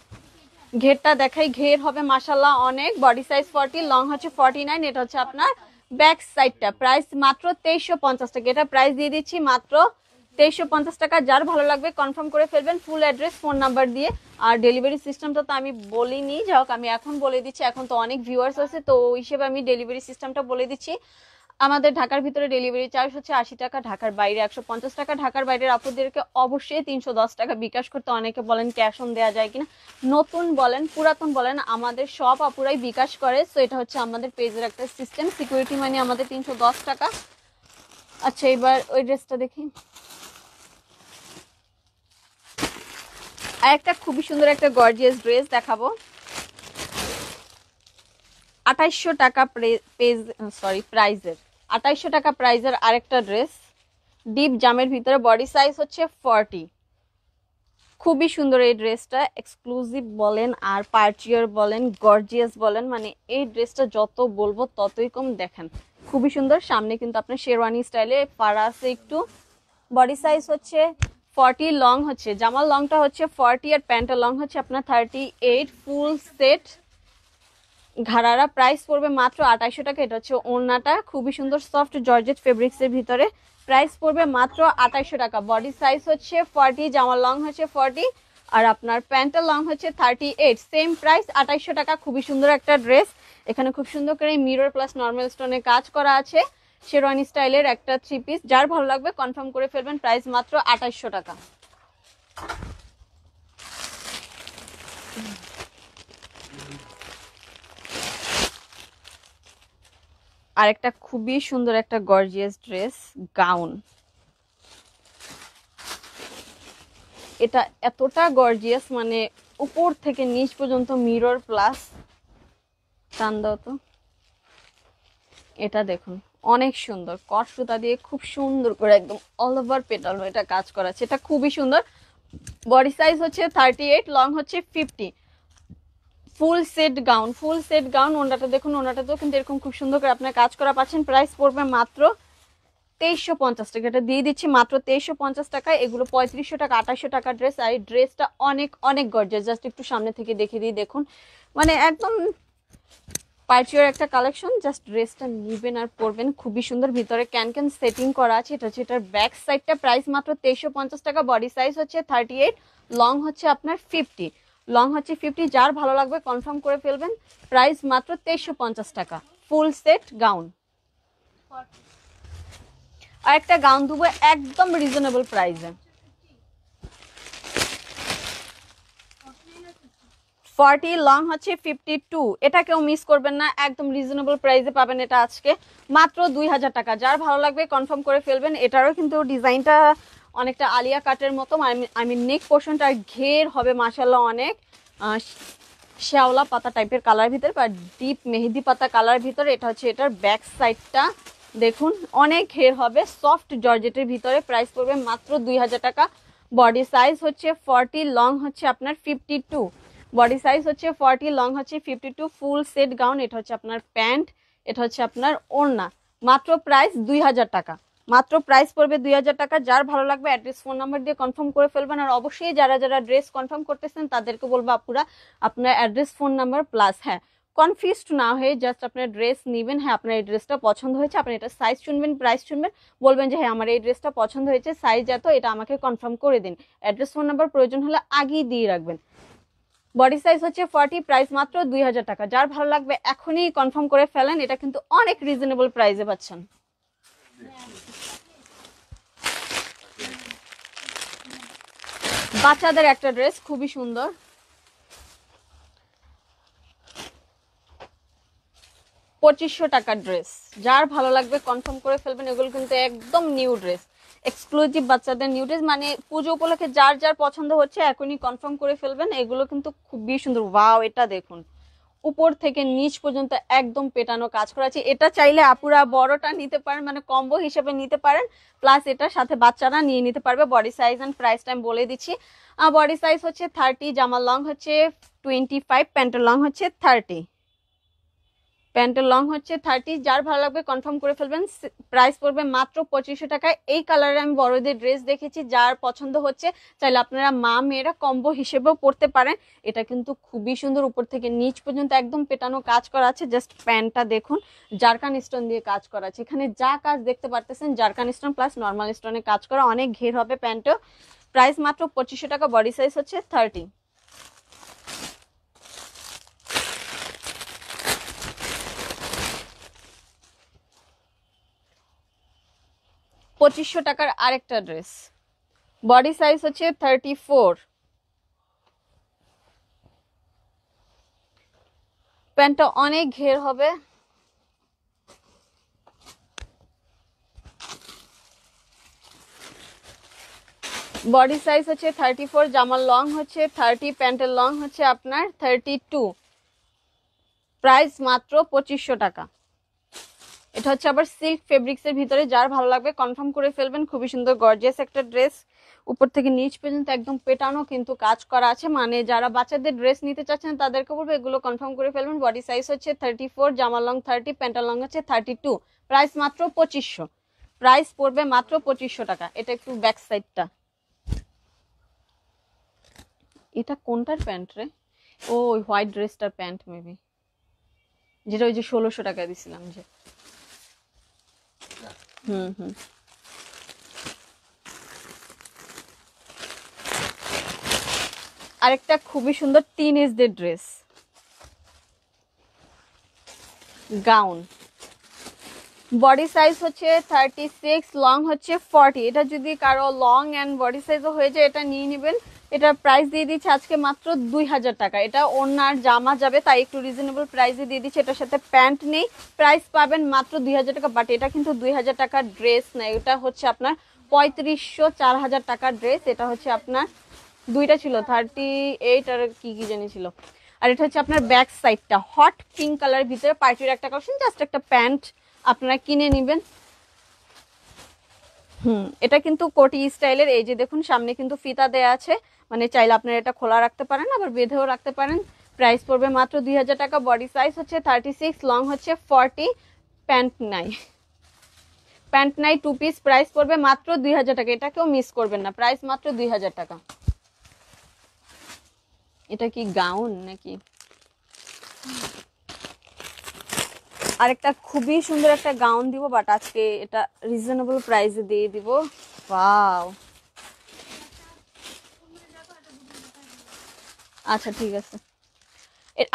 ঘেরটা দেখাই। ঘের হবে মাশাআল্লাহ অনেক। বডি সাইজ 40, লং হচ্ছে 49। এটা হচ্ছে আপনার ব্যাক সাইডটা। প্রাইস মাত্র 2350 টাকা। এটা প্রাইস দিয়ে দিচ্ছি মাত্র 2350 টাকা। যার ভালো লাগবে কনফার্ম করে ফেলবেন ফুল অ্যাড্রেস ফোন নাম্বার দিয়ে। আর ডেলিভারি সিস্টেমটা তো আমি বলিনি, যাই হোক আমি এখন বলে দিচ্ছি। এখন তো অনেক ভিউয়ার্স আছে তো ওই হিসেবে আমি ডেলিভারি সিস্টেমটা বলে দিচ্ছি। আমাদের ঢাকার ভিতরে ডেলিভারি চার্জ হচ্ছে 80 টাকা, ঢাকার বাইরে 150 টাকা। ঢাকার বাইরের আপুদেরকে অবশ্যই 310 টাকা বিকাশ করতে। অনেকে বলেন ক্যাশ অন দেওয়া যায় কিনা, নতুন বলেন পুরাতন বলেন, আমাদের সব আপুরাই বিকাশ করে। সো এটা হচ্ছে আমাদের পেজের একটা সিস্টেম। সিকিউরিটি মানি আমাদের 310 টাকা। আচ্ছা এবার ওই ড্রেসটা দেখি। আর একটা খুবই সুন্দর একটা গর্জিয়াস ড্রেস দেখাবো। 2800 টাকা প্রাইজের। 2800 টাকা প্রাইজের আরেকটা ড্রেস ডিপ জামের ভিতরে। বডি সাইজ হচ্ছে 40। খুবই সুন্দর এই ড্রেসটা। এক্সক্লুসিভ বলেন আর পার্টিয়ার বলেন গর্জিয়াস বলেন, মানে এই ড্রেসটা যত বলবো ততই কম। দেখেন খুবই সুন্দর। সামনে কিন্তু আপনার শেরওয়ানি স্টাইলে পাড়া আছে একটু। বডি সাইজ হচ্ছে 40, লং হচ্ছে জামার লংটা হচ্ছে 40 আর প্যান্টের লং হচ্ছে আপনার 38। ফুল সেট ঘাড়ারা। প্রাইস পড়বে মাত্র 2800 টাকা। এটা হচ্ছে ওড়নাটা, খুবই সুন্দর সফট জর্জেট ফেব্রিক্স এর ভিতরে। প্রাইস পড়বে মাত্র 2800 টাকা। বডি সাইজ হচ্ছে 40, জামার লং হচ্ছে 40 আর আপনার প্যান্টের লং হচ্ছে 38। সেম প্রাইস 2800 টাকা। খুবই সুন্দর একটা ড্রেস। এখানে খুব সুন্দর করে মিরর প্লাস নর্মাল স্টোনে কাজ করা আছে। শেরওয়ানি স্টাইলের একটা 3 পিস। যার ভালো লাগবে কনফার্ম করে ফেলবেন। প্রাইস মাত্র 2800 টাকা। আর একটা খুবই সুন্দর একটা গর্জিয়াস ড্রেস গাউন। এটা এতটা গর্জিয়াস, মানে উপর থেকে নিচ পর্যন্ত মিরর প্লাস। টান দাও তো। এটা দেখুন অনেক সুন্দর কট সুতা দিয়ে খুব সুন্দর করে একদম অল ওভার পেটানো এটা কাজ করা আছে। এটা খুবই সুন্দর। বডি সাইজ হচ্ছে 38, লং হচ্ছে 50। ফুল সেট গাউন, ফুল সেট গাউন। ওনাটা দেখুন, ওনাটাতেও কিন্তু এরকম খুব সুন্দর করে আপনার কাজ করা পাচ্ছেন। প্রাইস পড়বে মাত্র 2350 টাকা। এটা দিয়ে দিচ্ছি মাত্র 2350 টাকা। এগুলো 3500 টাকা 2800 টাকা ড্রেস। আর এই ড্রেসটা অনেক অনেক গর্জিয়াস। জাস্ট একটু সামনে থেকে দেখে দিই দেখুন, মানে একদম পার্টিওর একটা কালেকশন। জাস্ট ড্রেসটা নিবেন আর পরবেন। খুবই সুন্দর, ভিতরে ক্যান ক্যান সেটিং করা আছে। এটা হচ্ছে এটার ব্যাক সাইডটা। প্রাইস মাত্র 2350 টাকা। বডি সাইজ হচ্ছে 38, লং হচ্ছে আপনার 50। লং হচ্ছে 50। যার ভালো লাগবে কনফার্ম করে ফেলবেন। প্রাইস মাত্র 2350 টাকা। Full set gown. আর একটা গাউন দেবো একদম রিজনেবল প্রাইসে, 40, লং হচ্ছে 52। এটা কেউ মিস করবেন না, একদম রিজনেবল প্রাইসে পাবেন এটা আজকে মাত্র 2000 টাকা। যার ভালো লাগবে কনফার্ম করে ফেলবেন। এটারও কিন্তু ডিজাইনটা অনেকটা আলিয়া কাটের মতো, আমি নেক পোর্শনটা ঘের হবে মাশাআল্লাহ অনেক শ্যাওলা পাতা টাইপের কালার ভিতরে বা ডিপ মেহেদি পাতা কালার ভিতরে। এটা হচ্ছে এটার ব্যাক সাইডটা দেখুন, অনেক ঘের হবে, সফট জর্জেটের ভিতরে। প্রাইস পড়বে মাত্র 2000 টাকা। বডি সাইজ হচ্ছে 40, লং হচ্ছে আপনার 52। বডি সাইজ হচ্ছে 40, লং হচ্ছে 52, ফুল সেট গাউন। এটা হচ্ছে আপনার প্যান্ট, এটা হচ্ছে আপনার ওড়না। মাত্র প্রাইস 2000 টাকা, মাত্র প্রাইস পড়বে 2000 টাকা। যার ভালো লাগবে অ্যাড্রেস ফোন নাম্বার দিয়ে কনফার্ম করে ফেলবেন। আর অবশ্যই যারা যারা ড্রেস কনফার্ম করতেছেন তাদেরকে বলবো আপুরা আপনার অ্যাড্রেস ফোন নাম্বার প্লাস হ্যাঁ কনফিউজড না হয়ে জাস্ট আপনার ড্রেস নেবেন। হ্যাঁ আপনার এই ড্রেসটা পছন্দ হয়েছে, আপনি এটা সাইজ শুনবেন, প্রাইস শুনবেন, বলবেন যে হ্যাঁ আমার এই ড্রেসটা পছন্দ হয়েছে, সাইজ এত, এটা আমাকে কনফার্ম করে দিন। অ্যাড্রেস ফোন নাম্বার প্রয়োজন হলে আগেই দিয়ে রাখবেন। বডি সাইজ হচ্ছে 40, প্রাইস মাত্র 2000 টাকা। যার ভালো লাগবে এখনই কনফার্ম করে ফেলেন, এটা কিন্তু অনেক রিজনেবল প্রাইসে পাচ্ছেন। বাচ্চাদের একটা ড্রেস খুবই সুন্দর, 2500 টাকার ড্রেস। যার ভালো লাগবে কনফার্ম করে ফেলবেন। এগুলো কিন্তু একদম নিউ ড্রেস, এক্সক্লুসিভ বাচ্চাদের নিউ ড্রেস, মানে পুজো উপলক্ষে যার যার পছন্দ হচ্ছে এখনই কনফার্ম করে ফেলবেন। এগুলো কিন্তু খুবই সুন্দর। ওয়াও, এটা দেখুন উপর থেকে নিচ পর্যন্ত একদম পেটানো কাজ করা আছে। এটা চাইলে আপুরা বড়টা নিতে পারেন, মানে কম্বো হিসেবে নিতে পারেন, প্লাস এটার সাথে বাচ্চারা নিয়ে নিতে পারবে। Body size and price time বলে দিচ্ছি। বডি সাইজ হচ্ছে 30, জামার লং হচ্ছে 25, প্যান্টের লং হচ্ছে 30, প্যান্টের লং হচ্ছে 30। যার ভালো লাগবে কনফার্ম করে ফেলবেন। প্রাইস পড়বে মাত্র 2500 টাকায়। এই কালারে আমি বড়দের ড্রেস দেখেছি, যার পছন্দ হচ্ছে চাইলে আপনারা মা মেয়েরা কম্বো হিসেবেও পড়তে পারেন। এটা কিন্তু খুবই সুন্দর, উপর থেকে নিচ পর্যন্ত একদম পেটানো কাজ করা আছে। জাস্ট প্যান্টটা দেখুন, জারকান স্টোন দিয়ে কাজ করা আছে। এখানে যা কাজ দেখতে পারতেছেন জারকান স্টোন প্লাস নর্মাল স্টোনে কাজ করা, অনেক ঘের হবে প্যান্টও। প্রাইস মাত্র 2500 টাকা। বডি সাইজ হচ্ছে 30। 2500 টাকার আরেকটা ড্রেস, বডি সাইজ হচ্ছে 34, প্যান্টটা অনেক ঘের হবে। বডি সাইজ হচ্ছে 34, জামার লং হচ্ছে 30, প্যান্টের লং হচ্ছে আপনার 32। প্রাইস মাত্র 2500 টাকা। এটা হচ্ছে আবার সিল্ক ফেব্রিক্স এর ভিতরে। যার ভালো লাগবে কনফার্ম করে ফেলবেন। খুবই সুন্দর গর্জিয়াস একটা ড্রেস, উপর থেকে নিচ পর্যন্ত একদম পেটানো কিন্তু কাজ করা আছে। মানে যারা বাচ্চাদের ড্রেস নিতে চাচ্ছেন তাদেরকে বলবো এগুলো কনফার্ম করে ফেলবেন। বডি সাইজ হচ্ছে 34, জামা লং 30, প্যান্টার লং হচ্ছে 32। প্রাইস মাত্র 2500। প্রাইস পড়বে মাত্র 2500 টাকা। এটা একটু ব্যাক সাইডটা, এটা কোনটার প্যান্ট রে? ও ওই হোয়াইট ড্রেসটার প্যান্ট মেবি, যেটা ওই যে 1600 টাকা দিছিলাম যে। হুম। আরেকটা খুবই সুন্দর টিন এজদের ড্রেস, গাউন। বডি সাইজ হচ্ছে 36, লং হচ্ছে 40। এটা যদি কারো লং অ্যান্ড বডি সাইজও হয়ে যায় এটা নিয়ে নেবেন। এটার প্রাইস দিয়ে দিচ্ছে আজকে মাত্র 2000 টাকা। এটা ওড়নার জামা যাবে, তাই একটু রিজনেবল প্রাইসে দিয়ে দিচ্ছে। এটার সাথে প্যান্ট নেই, প্রাইস পাবেন মাত্র 2000 টাকা। বাট এটা কিন্তু 2000 টাকার ড্রেস না, এটা হচ্ছে আপনার 3500, 4000 টাকার ড্রেস। এটা হচ্ছে আপনার দুইটা ছিল 38 আর কি কি জানি ছিল। আর এটা হচ্ছে আপনার ব্যাক সাইডটা হট পিঙ্ক কালারের ভিতরে পার্টির একটা কালেকশন, জাস্ট একটা প্যান্ট আপনারা কিনে নেবেন। এটা কিন্তু কোটি স্টাইলের। এই যে দেখুন সামনে কিন্তু ফিতা দেয়া আছে, মানে চাইলে আপনারা এটা খোলা রাখতে পারেন আবার বেঁধেও রাখতে পারেন। প্রাইস পড়বে মাত্র 2000 টাকা। বডি সাইজ হচ্ছে 36, লং হচ্ছে 40, প্যান্ট নাই, প্যান্ট নাই, 2 পিস। প্রাইস পড়বে মাত্র 2000 টাকা। এটা কেউ মিস করবেন না, প্রাইস মাত্র 2000 টাকা। এটা কি গাউন নাকি? আরেকটা খুবই সুন্দর একটা গাউন দিব, বাট আজকে এটা রিজনেবল প্রাইসে দিয়ে দিব। ওয়াও, আচ্ছা ঠিক আছে।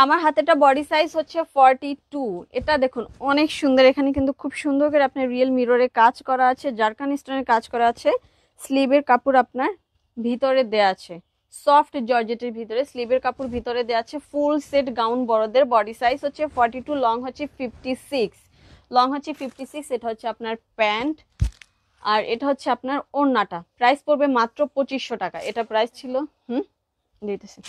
আমার হাতেটা বডি সাইজ হচ্ছে 42। এটা দেখুন অনেক সুন্দর, এখানে কিন্তু খুব সুন্দর করে আপনার রিয়েল মিররে কাজ করা আছে, জারকান স্টোনের কাজ করা আছে। স্লিভের কাপড় আপনার ভিতরে দেয়া আছে, সফট জর্জেটের ভিতরে স্লিভের কাপড় ভিতরে দেয়া আছে। ফুল সেট গাউন বড়দের, বডি সাইজ হচ্ছে 42, লং হচ্ছে 56, লং হচ্ছে 56। এটা হচ্ছে আপনার প্যান্ট, আর এটা হচ্ছে আপনার ওড়নাটা। প্রাইস পড়বে মাত্র 2500 টাকা। এটা প্রাইস ছিল দিতেছি,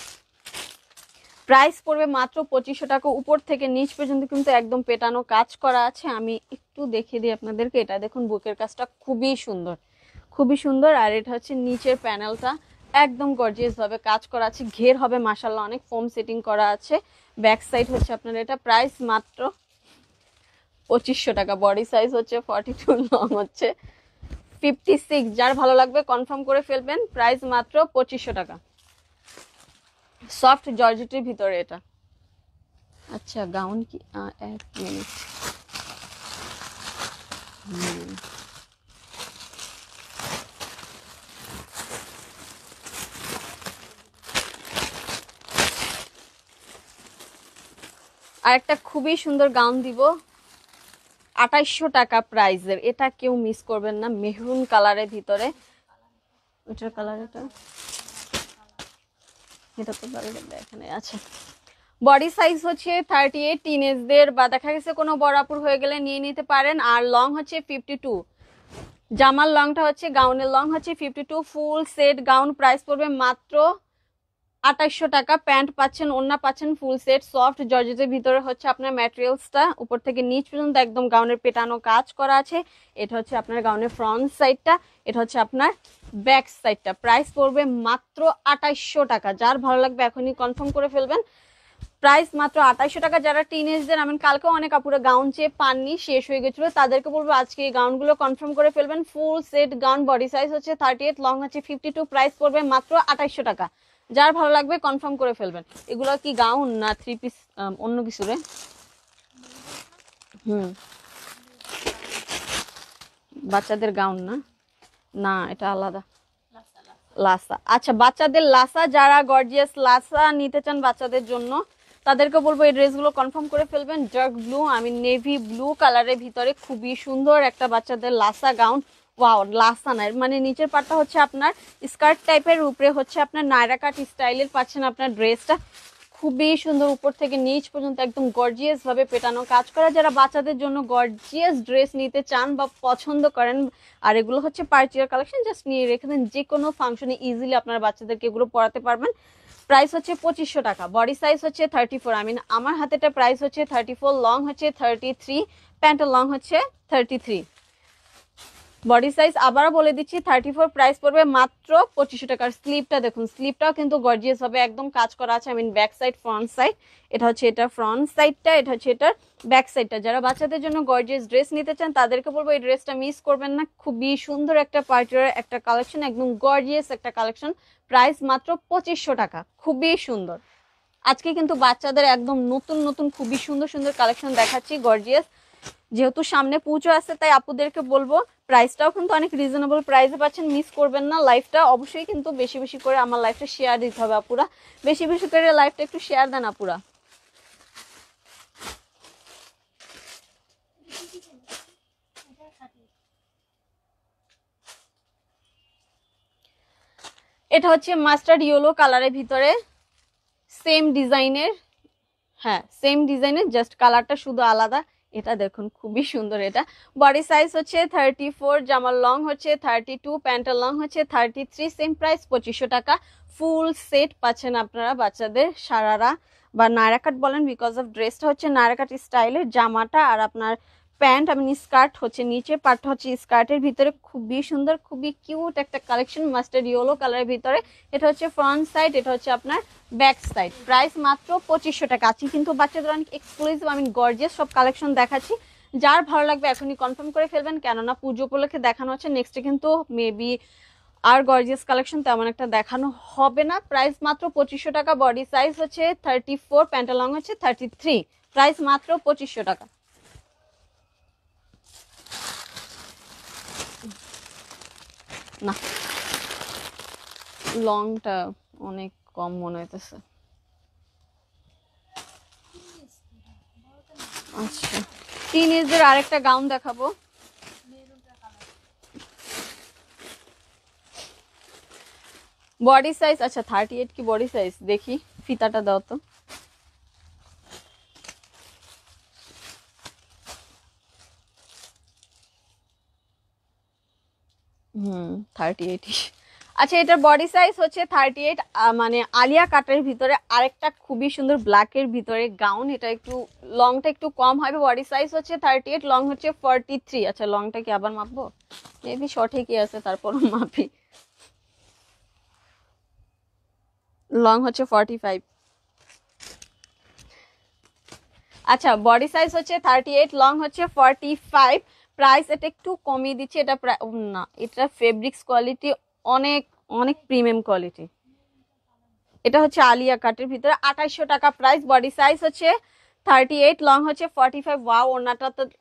প্রাইস পড়বে মাত্র 2500 টাকা। উপর থেকে নিচ পর্যন্ত কিন্তু একদম পেটানো কাজ করা আছে। আমি একটু দেখিয়ে দিই আপনাদেরকে। এটা দেখুন বুকের কাজটা খুবই সুন্দর, খুবই সুন্দর। আর এটা হচ্ছে নিচের প্যানেলটা একদম গর্জিয়াস ভাবে কাজ করা আছে, ঘের হবে মাশাআল্লাহ, অনেক ফোম সেটিং করা আছে। ব্যাক সাইড হচ্ছে আপনার, এটা প্রাইস মাত্র 2500 টাকা। বডি সাইজ হচ্ছে 42, লং হচ্ছে 56। যার ভালো লাগবে কনফার্ম করে ফেলবেন। প্রাইস মাত্র 2500 টাকা, সফট জর্জেটের ভিতরে এটা। আচ্ছা গাউন কি, এক মিনিট, আর একটা খুবই সুন্দর গাউন দিব 2800 টাকা প্রাইসের। এটা কেউ মিস করবেন না, মেহরুন কালারের ভিতরে। ওটার কালার এটা তো এখানে আছে। বডি সাইজ হচ্ছে 38, টিনেজদের বা দেখা গেছে কোনো বড়াপুর হয়ে গেলে নিয়ে নিতে পারেন। আর লং হচ্ছে 52, জামার লংটা হচ্ছে, গাউনের লং হচ্ছে 52। ফুল সেট গাউন, প্রাইস পড়বে মাত্র 2800 টাকা। প্যান্ট পাচ্ছেন, ওড়না পাচ্ছেন, ফুল সেট সফট জর্জেটের ভিতরে হচ্ছে আপনার ম্যাটেরিয়ালসটা। উপর থেকে নিচ পর্যন্ত একদম গাউনের পেটানো কাজ করা আছে। এটা হচ্ছে আপনার গাউনের ফ্রন্ট সাইডটা, এটা হচ্ছে আপনার ব্যাক সাইডটা। প্রাইস পড়বে মাত্র 2800 টাকা। যার ভালো লাগবে এখনই কনফার্ম করে ফেলবেন। প্রাইস মাত্র 2800 টাকা। যারা টিনেজদের, আমি কালকেও অনেক আপুরা গাউন চেয়ে পাননি, শেষ হয়ে গেছিল, তাদেরকে বলবো আজকে এই গাউনগুলো কনফার্ম করে ফেলবেন। ফুল সেট গাউন, বডি সাইজ হচ্ছে 38, লং হচ্ছে 52, প্রাইস পড়বে মাত্র 2800 টাকা। যার ভালো লাগবে কনফার্ম করে ফেলবেন। এগুলো কি গাউন না 3 পিস, অন্য কিছু রে? বাচ্চাদের গাউন না, না এটা আলাদা, লাসা। আচ্ছা বাচ্চাদের লাসা, যারা গর্জিয়াস লাসা নিতে চান বাচ্চাদের জন্য, তাদেরকে বলবো এই ড্রেসগুলো কনফার্ম করে ফেলবেন। ডার্ক ব্লু, আমি নেভি ব্লু কালারের ভিতরে খুবই সুন্দর একটা বাচ্চাদের লাসা গাউন। ওয়াও, লাসা না, মানে নিচের পাটটা হচ্ছে আপনার স্কার্ট টাইপের, উপরে হচ্ছে আপনার নায়রা কাট স্টাইলের পাচ্ছেন আপনার ড্রেসটা। খুবই সুন্দর, উপর থেকে নিচ পর্যন্ত একদম গর্জিয়াস ভাবে পেটানো কাজ করা। যারা বাচ্চাদের জন্য গর্জিয়াস ড্রেস নিতে চান বা পছন্দ করেন, আর এগুলো হচ্ছে পার্টিয়ার কালেকশন, জাস্ট নিয়ে রেখে দেন, যে কোনো ফাংশনে ইজিলি আপনার বাচ্চাদেরকে এগুলো পরাতে পারবেন। প্রাইস হচ্ছে 2500 টাকা। বডি সাইজ হচ্ছে 34, আমার হাতেটা প্রাইস হচ্ছে 34, লং হচ্ছে 33, প্যান্টের লং হচ্ছে 33। বডি সাইজ আবারও বলে দিচ্ছি 34, প্রাইস পড়বে মাত্র 2500 টাকার। স্লিভটা দেখুন, স্লিভটাও কিন্তু গর্জিয়াস হবে, একদম কাজ করা আছে। ব্যাক সাইড, ফ্রন্ট সাইড, এটা হচ্ছে এটা ফ্রন্ট সাইডটা, এটা হচ্ছে এটার ব্যাক সাইডটা। যারা বাচ্চাদের জন্য গর্জিয়াস ড্রেস নিতে চান তাদেরকে বলবো এই ড্রেসটা মিস করবেন না। খুবই সুন্দর একটা পার্টির একটা কালেকশন, একদম গর্জিয়াস একটা কালেকশন। প্রাইস মাত্র 2500 টাকা, খুবই সুন্দর। আজকে কিন্তু বাচ্চাদের একদম নতুন নতুন খুবই সুন্দর সুন্দর কালেকশন দেখাচ্ছি, গর্জিয়াস। যেহেতু সামনে পুজো আছে, তাই আপুদেরকে বলবো প্রাইসটাও কিন্তু অনেক রিজনেবল প্রাইসে পাচ্ছেন, মিস করবেন না। লাইফটা অবশ্যই কিন্তু বেশি বেশি করে আমার লাইফটা শেয়ার দিতে হবে আপুরা, বেশি বেশি করে লাইফটা একটু শেয়ার দেন আপুরা। এটা হচ্ছে মাস্টার্ড ইয়েলো কালারের ভিতরে, সেম ডিজাইনের, হ্যাঁ সেম ডিজাইনের, জাস্ট কালারটা শুধু আলাদা। এটা দেখুন খুবই সুন্দর। এটা বডি সাইজ হচ্ছে 34, জামার লং হচ্ছে 32, প্যান্টের লং হচ্ছে 33, সেম প্রাইস 2500 টাকা। ফুল সেট পাচ্ছেন আপনারা বাচ্চাদের, সারারা বা নায়রা কাট বলেন, বিকজ অফ ড্রেসটা হচ্ছে নায়রা কাট স্টাইলের, জামাটা আর আপনার প্যান্ট, স্কার্ট হচ্ছে নিচের পার্টটা হচ্ছে স্কার্টের ভিতরে। খুবই সুন্দর, খুবই কিউট একটা কালেকশন, মাস্টার্ড ইয়েলো কালারের ভিতরে। এটা হচ্ছে ফ্রন্ট সাইড, এটা হচ্ছে আপনার ব্যাক সাইড। প্রাইস মাত্র 2500 টাকা। আজকে কিন্তু বাচ্চাদের অনেক এক্সক্লুসিভ, গর্জিয়াস সব কালেকশন দেখাচ্ছি। যার ভালো লাগবে এখনই কনফার্ম করে ফেলবেন, কেননা পুজো উপলক্ষে দেখানো হচ্ছে, নেক্সটে কিন্তু মেবি আর গর্জিয়াস কালেকশন তেমন একটা দেখানো হবে না। প্রাইস মাত্র 2500 টাকা। বডি সাইজ হচ্ছে 34, প্যান্টের লং হচ্ছে 33, প্রাইস মাত্র 2500 টাকা। না লংটা অনেক কম মনে হইতেছে। আচ্ছা, টিনেজদের আরেকটা গাউন দেখাবো। বডি সাইজ আচ্ছা 38 কি বডি সাইজ, দেখি ফিতাটা দাও তো। হুম, 38। আচ্ছা, এটার বডি সাইজ হচ্ছে 38। মানে আলিয়া কাটের ভিতরে আরেকটা খুবই সুন্দর ব্ল্যাকের ভিতরে গাউন। এটা একটু লংটা একটু কম হবে। বডি সাইজ হচ্ছে 38, লং হচ্ছে 43। আচ্ছা, লংটা কি আবার মাপবো? মেবি সঠিকই আছে, তারপরও মাপি। লং হচ্ছে 45। আচ্ছা, বডি সাইজ হচ্ছে 38, লং হচ্ছে 45। প্রাইস এটা একটু কমিয়ে দিচ্ছি। এটা না, এটা ফেব্রিক্স কোয়ালিটি অনেক অনেক প্রিমিয়াম কোয়ালিটি। এটা হচ্ছে আলিয়া কাটের ভিতরে 2800 টাকা প্রাইস। বডি সাইজ হচ্ছে 38, লং হচ্ছে 45। ওয়াও,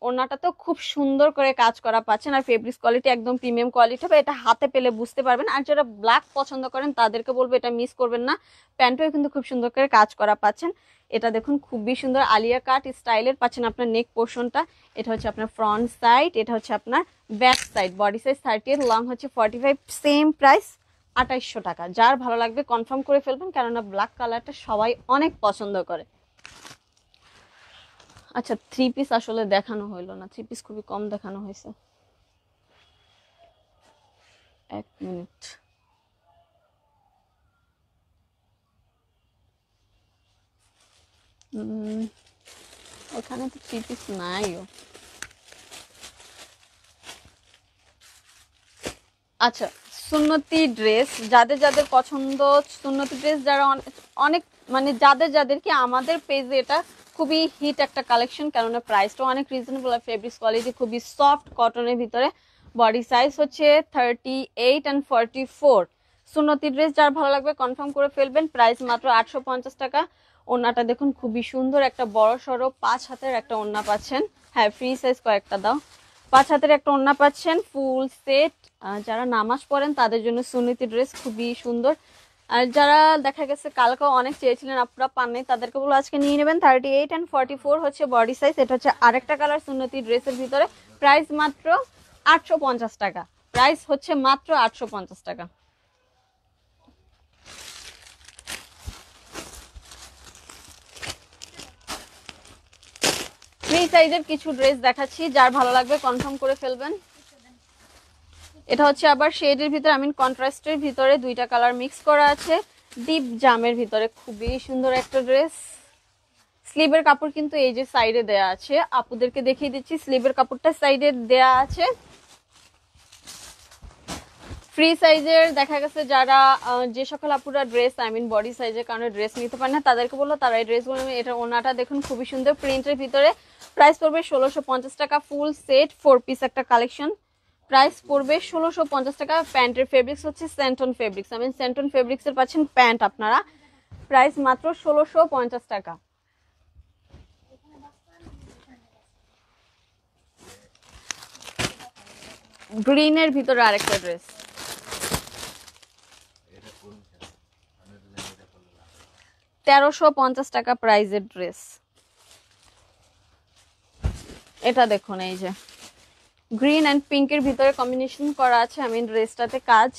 ওড়নাটা তো খুব সুন্দর করে কাজ করা পাচ্ছেন। আর ফেব্রিক্স কোয়ালিটি একদম প্রিমিয়াম কোয়ালিটি হবে। এটা হাতে পেলে বুঝতে পারবেন। আর যারা ব্ল্যাক পছন্দ করেন তাদেরকে বলবো এটা মিস করবেন না। প্যান্টও কিন্তু খুব সুন্দর করে কাজ করা পাচ্ছেন। এটা দেখুন খুবই সুন্দর আলিয়া কাট স্টাইলের পাচ্ছেন আপনার নেক পোর্শনটা। এটা হচ্ছে আপনার ফ্রন্ট সাইড, এটা হচ্ছে আপনার back side. Body size 38, long হচ্ছে 45। সেম প্রাইস 2800 টাকা। যার ভালো লাগবে কনফার্ম করে ফেলবেন, কেননা ব্ল্যাক কালারটা সবাই অনেক পছন্দ করে। আচ্ছা, থ্রি পিস আসলে দেখানো হইলো না, থ্রি পিস খুবই কম দেখানো হয়েছে। এক মিনিট, ওখানে তো থ্রি পিস নাইও। আচ্ছা, সুন্নতি ড্রেস যাদের যাদের পছন্দ, সুন্নতি ড্রেস যারা অনেক মানে যাদের যাদের কি আমাদের পেজে এটা খুবই হিট একটা কালেকশন, কেননা প্রাইসটাও অনেক রিজনেবল আর ফেব্রিক্স কোয়ালিটি খুবই সফট কটনের ভিতরে। বডি সাইজ হচ্ছে 38 and 44। সুন্নতি ড্রেস যার ভালো লাগবে কনফার্ম করে ফেলবেন। প্রাইস মাত্র 850 টাকা। ওড়নাটা দেখুন খুবই সুন্দর, একটা বড় সড়ো 5 হাতের একটা ওড়না পাচ্ছেন। হ্যাঁ, ফ্রি সাইজ কয়েকটা দাও। 5 হাতের একটা ওড়না পাচ্ছেন ফুল সেট। যারা নামাজ পড়েন তাদের জন্য সুন্নতি ড্রেস খুবই সুন্দর। আর যারা দেখা গেছে কালকেও অনেক চেয়েছিলেন আপনারা পান নাই, তাদেরকে বলো আজকে নিয়ে নেবেন। 38 and 44 হচ্ছে বডি সাইজ। এটা হচ্ছে আরেকটা কালার সুন্নতি ড্রেসের ভিতরে। প্রাইস মাত্র 850 টাকা। প্রাইস হচ্ছে মাত্র 850 টাকা। ফ্রি সাইজের কিছু ড্রেস দেখাচ্ছি, যার ভালো লাগবে কনফার্ম করে ফেলবেন। এটা হচ্ছে আবার শেডের ভিতরে, আই মিন কন্ট্রাস্টের ভিতরে দুইটা কালার মিক্স করা আছে। ডিপ জামের ভিতরে খুবই সুন্দর একটা ড্রেস। স্লিভের কাপড় কিন্তু এই যে সাইডে দেয়া আছে, আপুদেরকে দেখিয়ে দিচ্ছি। স্লিভের কাপড়টা সাইডে দেয়া আছে। ফ্রি সাইজের দেখা গেছে যারা যে সকল আপুরা ড্রেস আই মিন বডি সাইজের কারণে ড্রেস নিতে পারে না, তাদেরকে বললো তারা এই ড্রেসগুলো। এটা ওনাটা দেখুন খুবই সুন্দর প্রিন্টের ভিতরে। প্রাইস পড়বে 1650 টাকা। ফুল সেট 4 পিস একটা কালেকশন। প্রাইস পড়বে 1650 টাকা। প্যান্টের ফেব্রিক্স হচ্ছে সেন্টন ফেব্রিক্স, আই মিন সেন্টন ফেব্রিক্সের পাচ্ছেন প্যান্ট আপনারা। প্রাইস মাত্র 1650 টাকা। গ্রিনের ভিতরে আরেকটা ড্রেস, 1350 টাকা প্রাইজের ড্রেস। এটা দেখুন এই যে গ্রিন অ্যান্ড পিঙ্কের ভিতরে কম্বিনেশন করা আছে, আই মিন ড্রেসটাতে কাজ।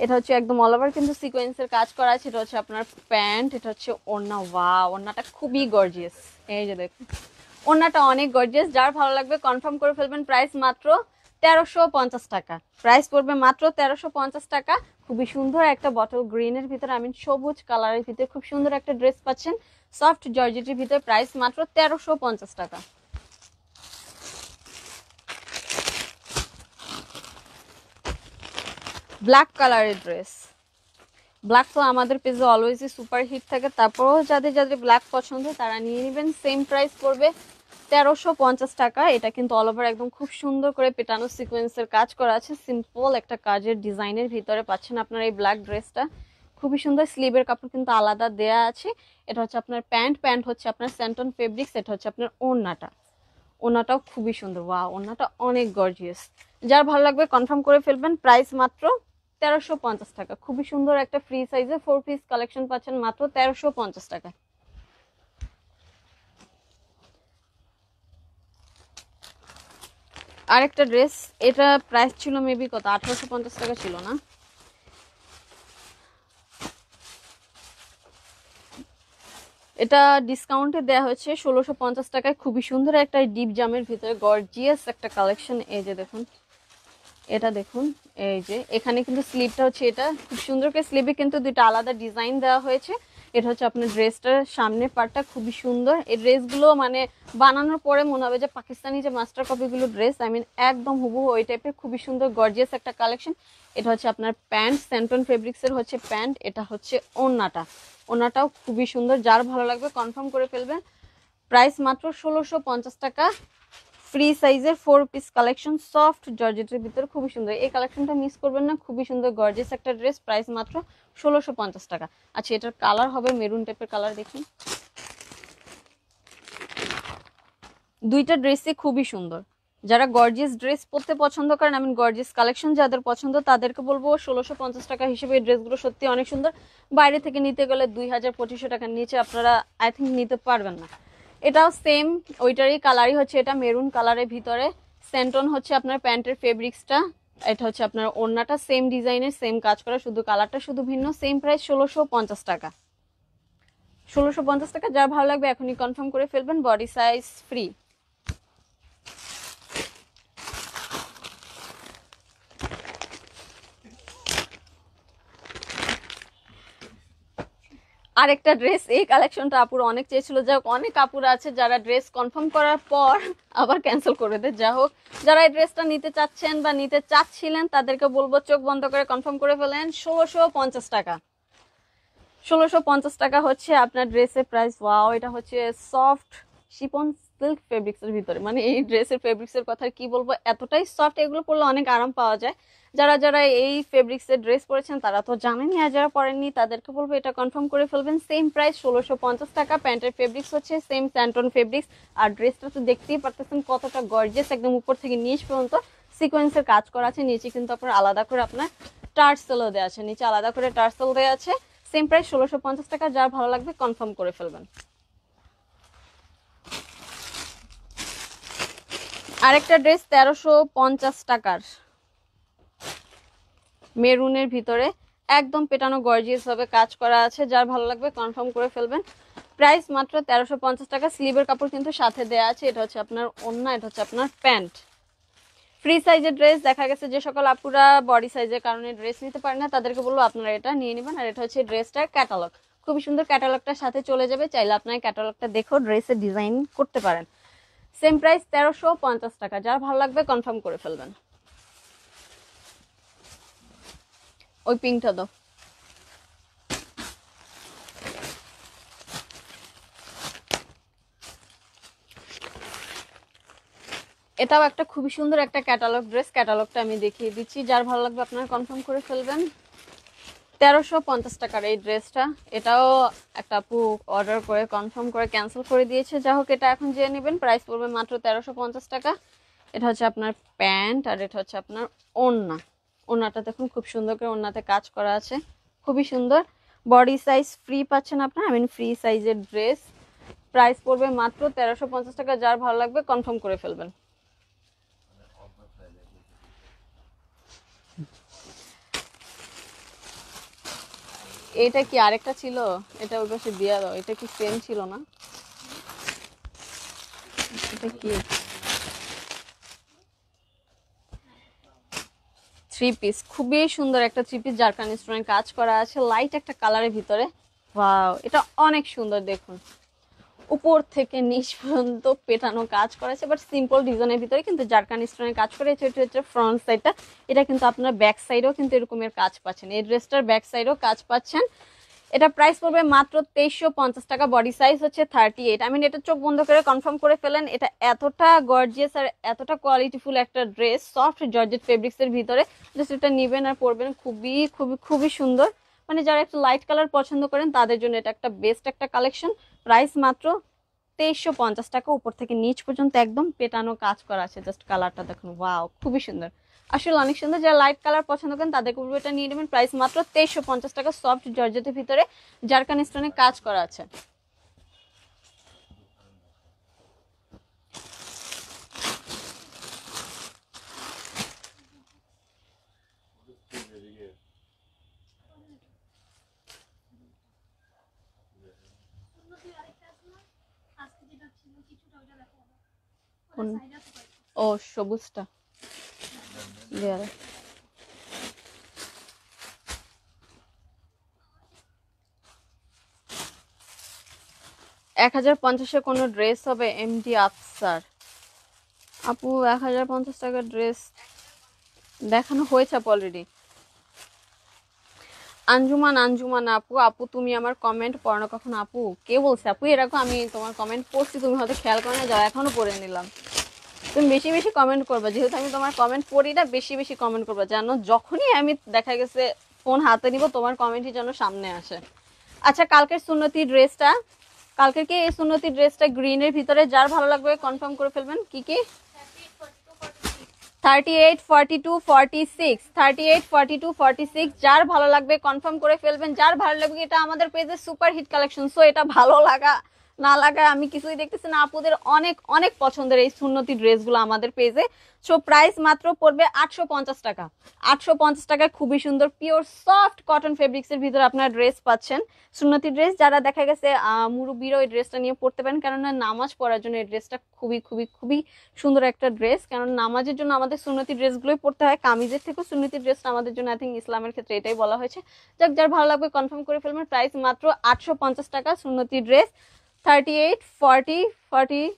এটা হচ্ছে একদম অল ওভার কিন্তু সিকোয়েন্সের কাজ করা আছে। এটা হচ্ছে আপনার প্যান্ট, এটা হচ্ছে ওড়না। ওয়াও, ওড়নাটা খুবই গর্জিয়াস। এই যে দেখুন ওড়নাটা অনেক গর্জিয়াস। যার ভালো লাগবে কনফার্ম করে ফেলবেন। প্রাইস মাত্র 1350 টাকা। প্রাইস পড়বে মাত্র 1350 টাকা। খুবই সুন্দর একটা বটল গ্রিনের ভিতরে, আই মিন সবুজ কালারের ভিতরে খুব সুন্দর একটা ড্রেস পাচ্ছেন সফট জর্জেটের ভিতরে। প্রাইস মাত্র 1350 টাকা। ব্ল্যাক কালারের ড্রেস। ব্ল্যাক তো আমাদের পেজে অলওয়েজই সুপার হিট থাকে, তারপরেও যাদের যাদের ব্ল্যাক পছন্দ তারা নিয়ে নেবেন। সেম প্রাইস পড়বে 1350 টাকা। এটা কিন্তু অল ওভার একদম খুব সুন্দর করে পেটানো সিকোয়েন্সের কাজ করা আছে। সিম্পল একটা কাজের ডিজাইনের ভিতরে পাচ্ছেন আপনার এই ব্ল্যাক ড্রেসটা। খুবই সুন্দর। স্লিভের কাপড় কিন্তু আলাদা দেয়া আছে। এটা হচ্ছে আপনার প্যান্ট হচ্ছে আপনার স্যান্টন ফেব্রিক্স। এটা হচ্ছে আপনার ওড়নাটা, ওড়নাটাও খুবই সুন্দর। ওয়াও, ওড়নাটা অনেক গর্জিয়াস। যার ভালো লাগবে কনফার্ম করে ফেলবেন। প্রাইস মাত্র 1350 টাকা। খুবই সুন্দর একটা ফ্রি সাইজে 4 পিস কালেকশন পাচ্ছেন মাত্র 1350 টাকা। আরেকটা ড্রেস, এটা প্রাইস ছিল মেবি কত 1850 টাকা ছিল না? এটা ডিসকাউন্টে দেওয়া হয়েছে 1650 টাকায়। খুবই সুন্দর একটা ডিপ জামের ভিতরে গর্জিয়াস একটা কালেকশন। এই যে দেখুন, এটা দেখুন, এই যে এখানে কিন্তু স্লিভটা হচ্ছে, এটা খুব সুন্দর করে স্লিভে কিন্তু দুইটা আলাদা ডিজাইন দেওয়া হয়েছে। এটা হচ্ছে আপনার ড্রেসটার সামনের পার্টটা, খুবই সুন্দর। এই ড্রেসগুলো মানে বানানোর পরে মনে হবে যে পাকিস্তানি যে মাস্টার কপিগুলো ড্রেস, আই মিন একদম হুবহু ওই টাইপের, খুবই সুন্দর গর্জিয়াস একটা কালেকশন। এটা হচ্ছে আপনার প্যান্ট, স্যান্টন ফেব্রিক্সের হচ্ছে প্যান্ট। এটা হচ্ছে ওড়নাটা, ওড়নাটাও খুবই সুন্দর। যার ভালো লাগবে কনফার্ম করে ফেলবেন। প্রাইস মাত্র 1650 টাকা। ফ্রি সাইজের 4 পিস কালেকশন, সফট জর্জেটের ভিতরে খুবই সুন্দর। এই কালেকশনটা মিস করবেন না, খুবই সুন্দর গর্জিয়াস একটা ড্রেস। প্রাইস মাত্র 1650 টাকা। আচ্ছা, এটার কালার হবে মেরুন টাইপের কালার। দেখুন, দুইটা ড্রেসই খুবই সুন্দর। যারা গর্জিয়াস ড্রেস পরতে পছন্দ করেন, আমি গর্জিয়াস কালেকশন যাদের পছন্দ, তাদেরকে বলবো 1650 টাকা হিসেবে এই ড্রেসগুলো সত্যি অনেক সুন্দর। বাইরে থেকে নিতে গেলে 2000-2500 টাকার নিচে আপনারা আই থিঙ্ক নিতে পারবেন না। এটাও সেম ওইটারই কালারই হচ্ছে, এটা মেরুন কালারের ভিতরে। স্যান্টন হচ্ছে আপনার প্যান্টের ফেব্রিক্সটা। এটা হচ্ছে আপনার ওড়নাটা সেম ডিজাইনের, সেম কাজ করা, শুধু কালারটা শুধু ভিন্ন। সেম প্রাইস 1650 টাকা। 1650 টাকা। যার ভালো লাগবে এখনই কনফার্ম করে ফেলবেন, বডি সাইজ ফ্রি। আরেকটা ড্রেস, এই কালেকশনটা আপুর অনেক চেয়েছিল। যাই হোক, অনেক আপুর আছে যারা ড্রেস কনফার্ম করার পর আবার ক্যান্সেল করে দেয়। যাই হোক, যারা এই ড্রেসটা নিতে চাচ্ছেন বা নিতে চাচ্ছিলেন, তাদেরকে বলবো চোখ বন্ধ করে কনফার্ম করে ফেলেন। 1650 টাকা। 1650 টাকা হচ্ছে আপনার ড্রেসের প্রাইস। ওয়াও, এটা হচ্ছে সফট শিপন সিল্ক ফেব্রিক্স এর ভিতরে। মানে এই ড্রেসের ফেব্রিক্স এর কথা কি বলবো, এতটাই সফট, এগুলো পরলে অনেক আরাম পাওয়া যায়। যারা যারা এই ফেব্রিক্স এর ড্রেস পরেছেন তারা তো জানেনই, আর যারা পরেননি তাদেরকে বলবো এটা কনফার্ম করে ফেলবেন। সেম প্রাইস 1650 টাকা। প্যান্টের ফেব্রিক্স হচ্ছে সেম স্যান্টন ফেব্রিক্স। আর ড্রেসটা তো দেখতেই পারতেছেন কতটা গর্জিয়াস, একদম উপর থেকে নিচ পর্যন্ত সিকোয়েন্সের কাজ করা আছে। নিচে কিন্তু আপনার আলাদা করে আপনার টার্সেলও দেওয়া আছে, নিচে আলাদা করে টার্সেল দেওয়া আছে। সেম প্রাইস 1650 টাকা। যার ভালো লাগবে কনফার্ম করে ফেলবেন। আরেকটা ড্রেস 1350 টাকার, মেরুনের ভিতরে, একদম পেটানো গর্জিয়াস ভাবে কাজ করা আছে। যার ভালো লাগবে কনফার্ম করে ফেলবেন। প্রাইস মাত্র 1350 টাকা। স্লিভের কাপড় কিন্তু সাথে দেয়া আছে। এটা হচ্ছে আপনার ওড়না, এটা হচ্ছে আপনার প্যান্ট। ফ্রি সাইজের ড্রেস। দেখা গেছে যে সকল আপুরা বডি সাইজের কারণে ড্রেস নিতে পারেন না, তাদেরকে বলবো আপনারা এটা নিয়ে নেবেন। আর এটা হচ্ছে ড্রেসটার ক্যাটালগ, খুবই সুন্দর। ক্যাটালগটার সাথে চলে যাবে, চাইলে আপনার ক্যাটালগটা দেখেও ড্রেসের ডিজাইন করতে পারেন। সেম প্রাইস 1350 টাকা। যার ভালো লাগবে কনফার্ম করে ফেলবেন। ওই পিঙ্কটা দাও। এটাও একটা খুবই সুন্দর একটা ক্যাটালগ ড্রেস। ক্যাটালগটা আমি দেখিয়ে দিচ্ছি, যার ভালো লাগবে আপনারা কনফার্ম করে ফেলবেন। 1350 টাকার এই ড্রেসটা। এটাও একটা আপু অর্ডার করে কনফার্ম করে ক্যান্সেল করে দিয়েছে। যা হোক, এটা এখন যে নেবেন প্রাইস পড়বে মাত্র 1350 টাকা। এটা হচ্ছে আপনার প্যান্ট, আর এটা হচ্ছে আপনার ওড়না। ওড়নাটা দেখুন খুব সুন্দর করে ওড়নাতে কাজ করা আছে, খুবই সুন্দর। বডি সাইজ ফ্রি পাচ্ছেন আপনার, আই মিন ফ্রি সাইজের ড্রেস। প্রাইস পড়বে মাত্র 1350 টাকা। যার ভালো লাগবে কনফার্ম করে ফেলবেন। এটা কি আরেকটা ছিল? এটা ওই পাশে দিয়া দাও। এটা কি সেম ছিল না? এটা কি থ্রি পিস? খুবই সুন্দর একটা থ্রি পিস, জারকান স্টোনের কাজ করা আছে, লাইট একটা কালারের ভিতরে। ওয়াও, এটা অনেক সুন্দর। দেখুন উপর থেকে নিচ পর্যন্ত পেটানো কাজ করা আছে, বাট সিম্পল ডিজাইনের ভিতরে কিন্তু জারকান স্টোনের কাজ করে। এটা হচ্ছে ফ্রন্ট সাইডটা। এটা কিন্তু আপনার ব্যাক সাইডেও কিন্তু এরকমের কাজ পাচ্ছেন, এই ড্রেসটার ব্যাক সাইডেও কাজ পাচ্ছেন। এটা প্রাইস পড়বে মাত্র 2350 টাকা। বডি সাইজ হচ্ছে 38। আমি এটা চোখ বন্ধ করে কনফার্ম করে ফেলেন। এটা এতটা গর্জিয়াস আর এতটা কোয়ালিটিফুল একটা ড্রেস, সফট জর্জেট ফেব্রিক্স এর ভিতরে। জাস্ট এটা নিবেন আর পরবেন, খুবই খুবই খুবই সুন্দর। মানে যারা একটু লাইট কালার পছন্দ করেন তাদের জন্য এটা একটা বেস্ট একটা কালেকশন। প্রাইস মাত্র 2350 টাকা। উপর থেকে নিচ পর্যন্ত একদম পেটানো কাজ করা আছে। জাস্ট কালারটা দেখুন, ওয়াও, খুবই সুন্দর, আসলে অনেক সুন্দর। যারা লাইট কালার পছন্দ করেন তাদেরকে বলবো এটা নিয়ে নেবেন। প্রাইস মাত্র 2350 টাকা। সফট জর্জেটের ভিতরে জারকান স্টোনে কাজ করা আছে। ও সবুজটা দেয়ালে। 1050-এ কোনো ড্রেস হবে? এমডি আফসার আপু 1050 টাকার ড্রেস দেখানো হয়েছে অলরেডি। আঞ্জুমান আপু, আপু তুমি আমার কমেন্ট পড়ো না কখন? আপু কে বলছে? আপু এরকম আমি তোমার কমেন্ট পড়ছি, তুমি হয়তো খেয়াল করে না, যাও এখনো পড়ে নিলাম। তুমি বেশি বেশি কমেন্ট করবা, যেহেতু আমি তোমার কমেন্ট পড়ি না, বেশি বেশি কমেন্ট করবা, জানো যখনই আমি দেখা গেছে ফোন হাতে নিব তোমার কমেন্টই যেন সামনে আসে। আচ্ছা কালকের সুন্নতি ড্রেসটা, কালকের কি এই সুন্নতি ড্রেসটা গ্রিনের ভিতরে, যার ভালো লাগবে কনফার্ম করে ফেলবেন। কি কি 38, 42, 46, 38, 42, 46, যার ভালো লাগবে কনফার্ম করে ফেলবেন। যার ভালো লাগবে, এটা আমাদের পেজে সুপার হিট কালেকশন, সো এটা ভালো লাগা না লাগা আমি কিছুই দেখতেছি না। আপুদের অনেক অনেক পছন্দের এই সুন্নতি ড্রেসগুলো আমাদের পেজে। সো প্রাইস মাত্র পড়বে 850 টাকা। 850 টাকায় খুবই সুন্দর পিওর সফট কটন ফেব্রিক্স এর ভিতরে আপনারা ড্রেস পাচ্ছেন। সুন্নতি ড্রেস যারা দেখা গেছে মুরব্বীরা এই ড্রেসটা নিয়ে পড়তে পারেন, কেননা নামাজ পড়ার জন্য এই ড্রেসটা খুবই খুবই খুবই সুন্দর একটা ড্রেস। কারণ নামাজের জন্য আমাদের সুন্নতি ড্রেসগুলোই পড়তে হয়, কামিজের থেকেও সুন্নতি ড্রেসটা আমাদের জন্য আই থিঙ্ক ইসলামের ক্ষেত্রে এটাই বলা হয়েছে। যার ভালো লাগবে কনফার্ম করে ফেলবেন। প্রাইস মাত্র 850 টাকা সুন্নতি ড্রেস। 38, 40, 40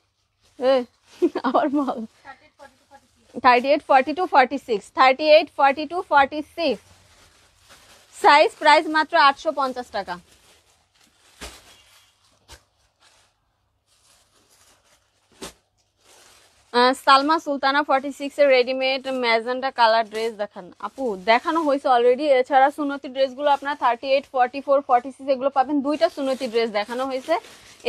আবার বল 38, 42, 46, 38, 42, 46 সাইজ। প্রাইস মাত্র 850 টাকা। সালমা সুলতানা 46 এর রেডিমেড ম্যাজেন্টা কালার ড্রেস দেখান। আপু দেখানো হয়েছে অলরেডি। এছাড়া সুন্নতি ড্রেসগুলো আপনার 38, 44, 46 এগুলো পাবেন। দুইটা সুন্নতি ড্রেস দেখানো হয়েছে।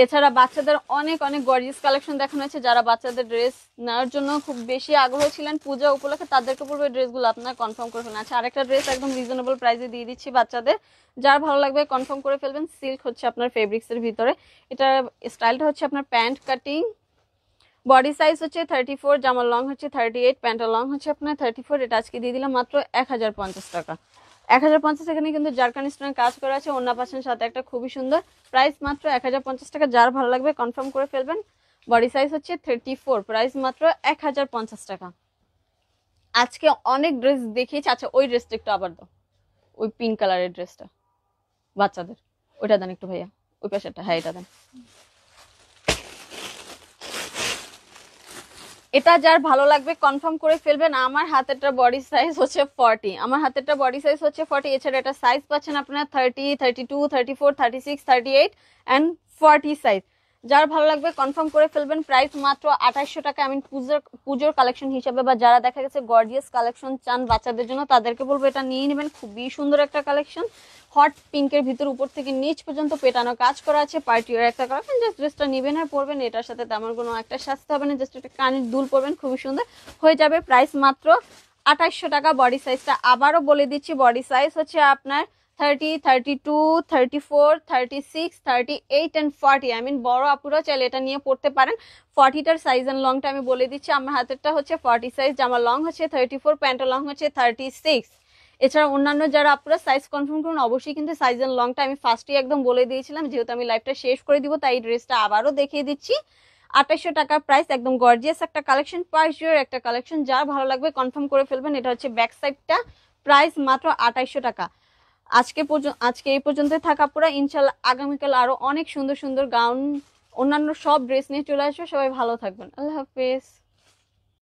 এছাড়া বাচ্চাদের অনেক অনেক গর্জিয়াস কালেকশন দেখানো হয়েছে। যারা বাচ্চাদের ড্রেস নেওয়ার জন্য খুব বেশি আগ্রহ ছিলেন পূজা উপলক্ষে, তাদেরকে পূর্বে ড্রেসগুলো আপনারা কনফার্ম করে ফেলেন। আচ্ছা আরেকটা ড্রেস একদম রিজনেবল প্রাইসে দিয়ে দিচ্ছি বাচ্চাদের, যার ভালো লাগবে কনফার্ম করে ফেলবেন। সিল্ক হচ্ছে আপনার ফেব্রিক্স এর ভিতরে। এটা স্টাইলটা হচ্ছে আপনার প্যান্ট কাটিং, বডি সাইজ হচ্ছে 34, জামার লং হচ্ছে 38, প্যান্টের লং হচ্ছে আপনার 34। এটা আজকে দিয়ে দিলাম মাত্র 1050 টাকা। 1050 টাকা নিয়ে কিন্তু জারকান স্টোনের কাজ করা আছে, অন্য পাশের সাথে একটা খুবই সুন্দর। প্রাইস মাত্র 1050 টাকা। যার ভালো লাগবে কনফার্ম করে ফেলবেন। বডি সাইজ হচ্ছে 34, প্রাইস মাত্র 1050 টাকা। আজকে অনেক ড্রেস দেখিয়েছি। আচ্ছা ওই ড্রেসটা একটু আবার দাও, ওই পিঙ্ক কালারের ড্রেসটা বাচ্চাদের, ওইটা দেন একটু ভাইয়া, ওই পাশেরটা। হ্যাঁ এটা দেন। এটা যার ভালো লাগবে কনফার্ম করে ফেলবেন। আমার হাতেরটা বডি সাইজ হচ্ছে 40, আমার হাতেরটা বডি সাইজ হচ্ছে 40। এছাড়া এটা সাইজ পাচ্ছেন আপনারা 30, 32, 34, 36, 38 এন্ড 40 সাইজ। যার ভালো লাগবে কনফার্ম করে ফেলবেন। প্রাইস মাত্র 2800 টাকা। আমি পুজোর কালেকশন হিসাবে, বা যারা দেখা গেছে গর্জিয়াস কালেকশন চান বাচ্চাদের জন্য, তাদেরকে বলবো এটা নিয়ে নেবেন। খুবই সুন্দর একটা কালেকশন, হট পিঙ্কের ভিতর উপর থেকে নিচ পর্যন্ত পেটানো কাজ করা আছে। পার্টির একটা কালেকশন, জাস্ট ড্রেসটা নেবেন আর পরবেন। এটার সাথে তেমন কোনো একটা সাজতে হবে না, জাস্ট একটা কানের দুল পরবেন, খুবই সুন্দর হয়ে যাবে। প্রাইস মাত্র 2800 টাকা। বডি সাইজটা আবারও বলে দিচ্ছি, বডি সাইজ হচ্ছে আপনার 30, 32, 34, 36, 38 এন্ড 40। আই মিন বড় আপুরা চাইলে এটা নিয়ে পড়তে পারেন। 40টার সাইজ এন্ড লংটা আমি বলে দিচ্ছি। আমার হাতেরটা হচ্ছে 40 সাইজ, জামার লং হচ্ছে 34, প্যান্টের লং হচ্ছে 36। এছাড়া অন্যান্য যারা আপনারা সাইজ কনফার্ম করুন, অবশ্যই কিন্তু সাইজ এন্ড লংটা আমি ফার্স্টে একদম বলে দিয়েছিলাম, যেহেতু আমি লাইভটা শেষ করে দিব তাই ড্রেসটা আবারও দেখিয়ে দিচ্ছি। 2800 টাকার প্রাইস, একদম গর্জিয়াস একটা কালেকশন, পার্সিয়ার একটা কালেকশন। যার ভালো লাগবে কনফার্ম করে ফেলবেন। এটা হচ্ছে ব্যাক সাইডটা। প্রাইস মাত্র 2800 টাকা। আজকে এই পর্যন্ত থাকা পুরা। ইনশাল্লাহ আগামীকাল আরো অনেক সুন্দর সুন্দর গাউন, অন্যান্য সব ড্রেস নিয়ে চলে আসবে। সবাই ভালো থাকবেন। আল্লাহ হাফেজ।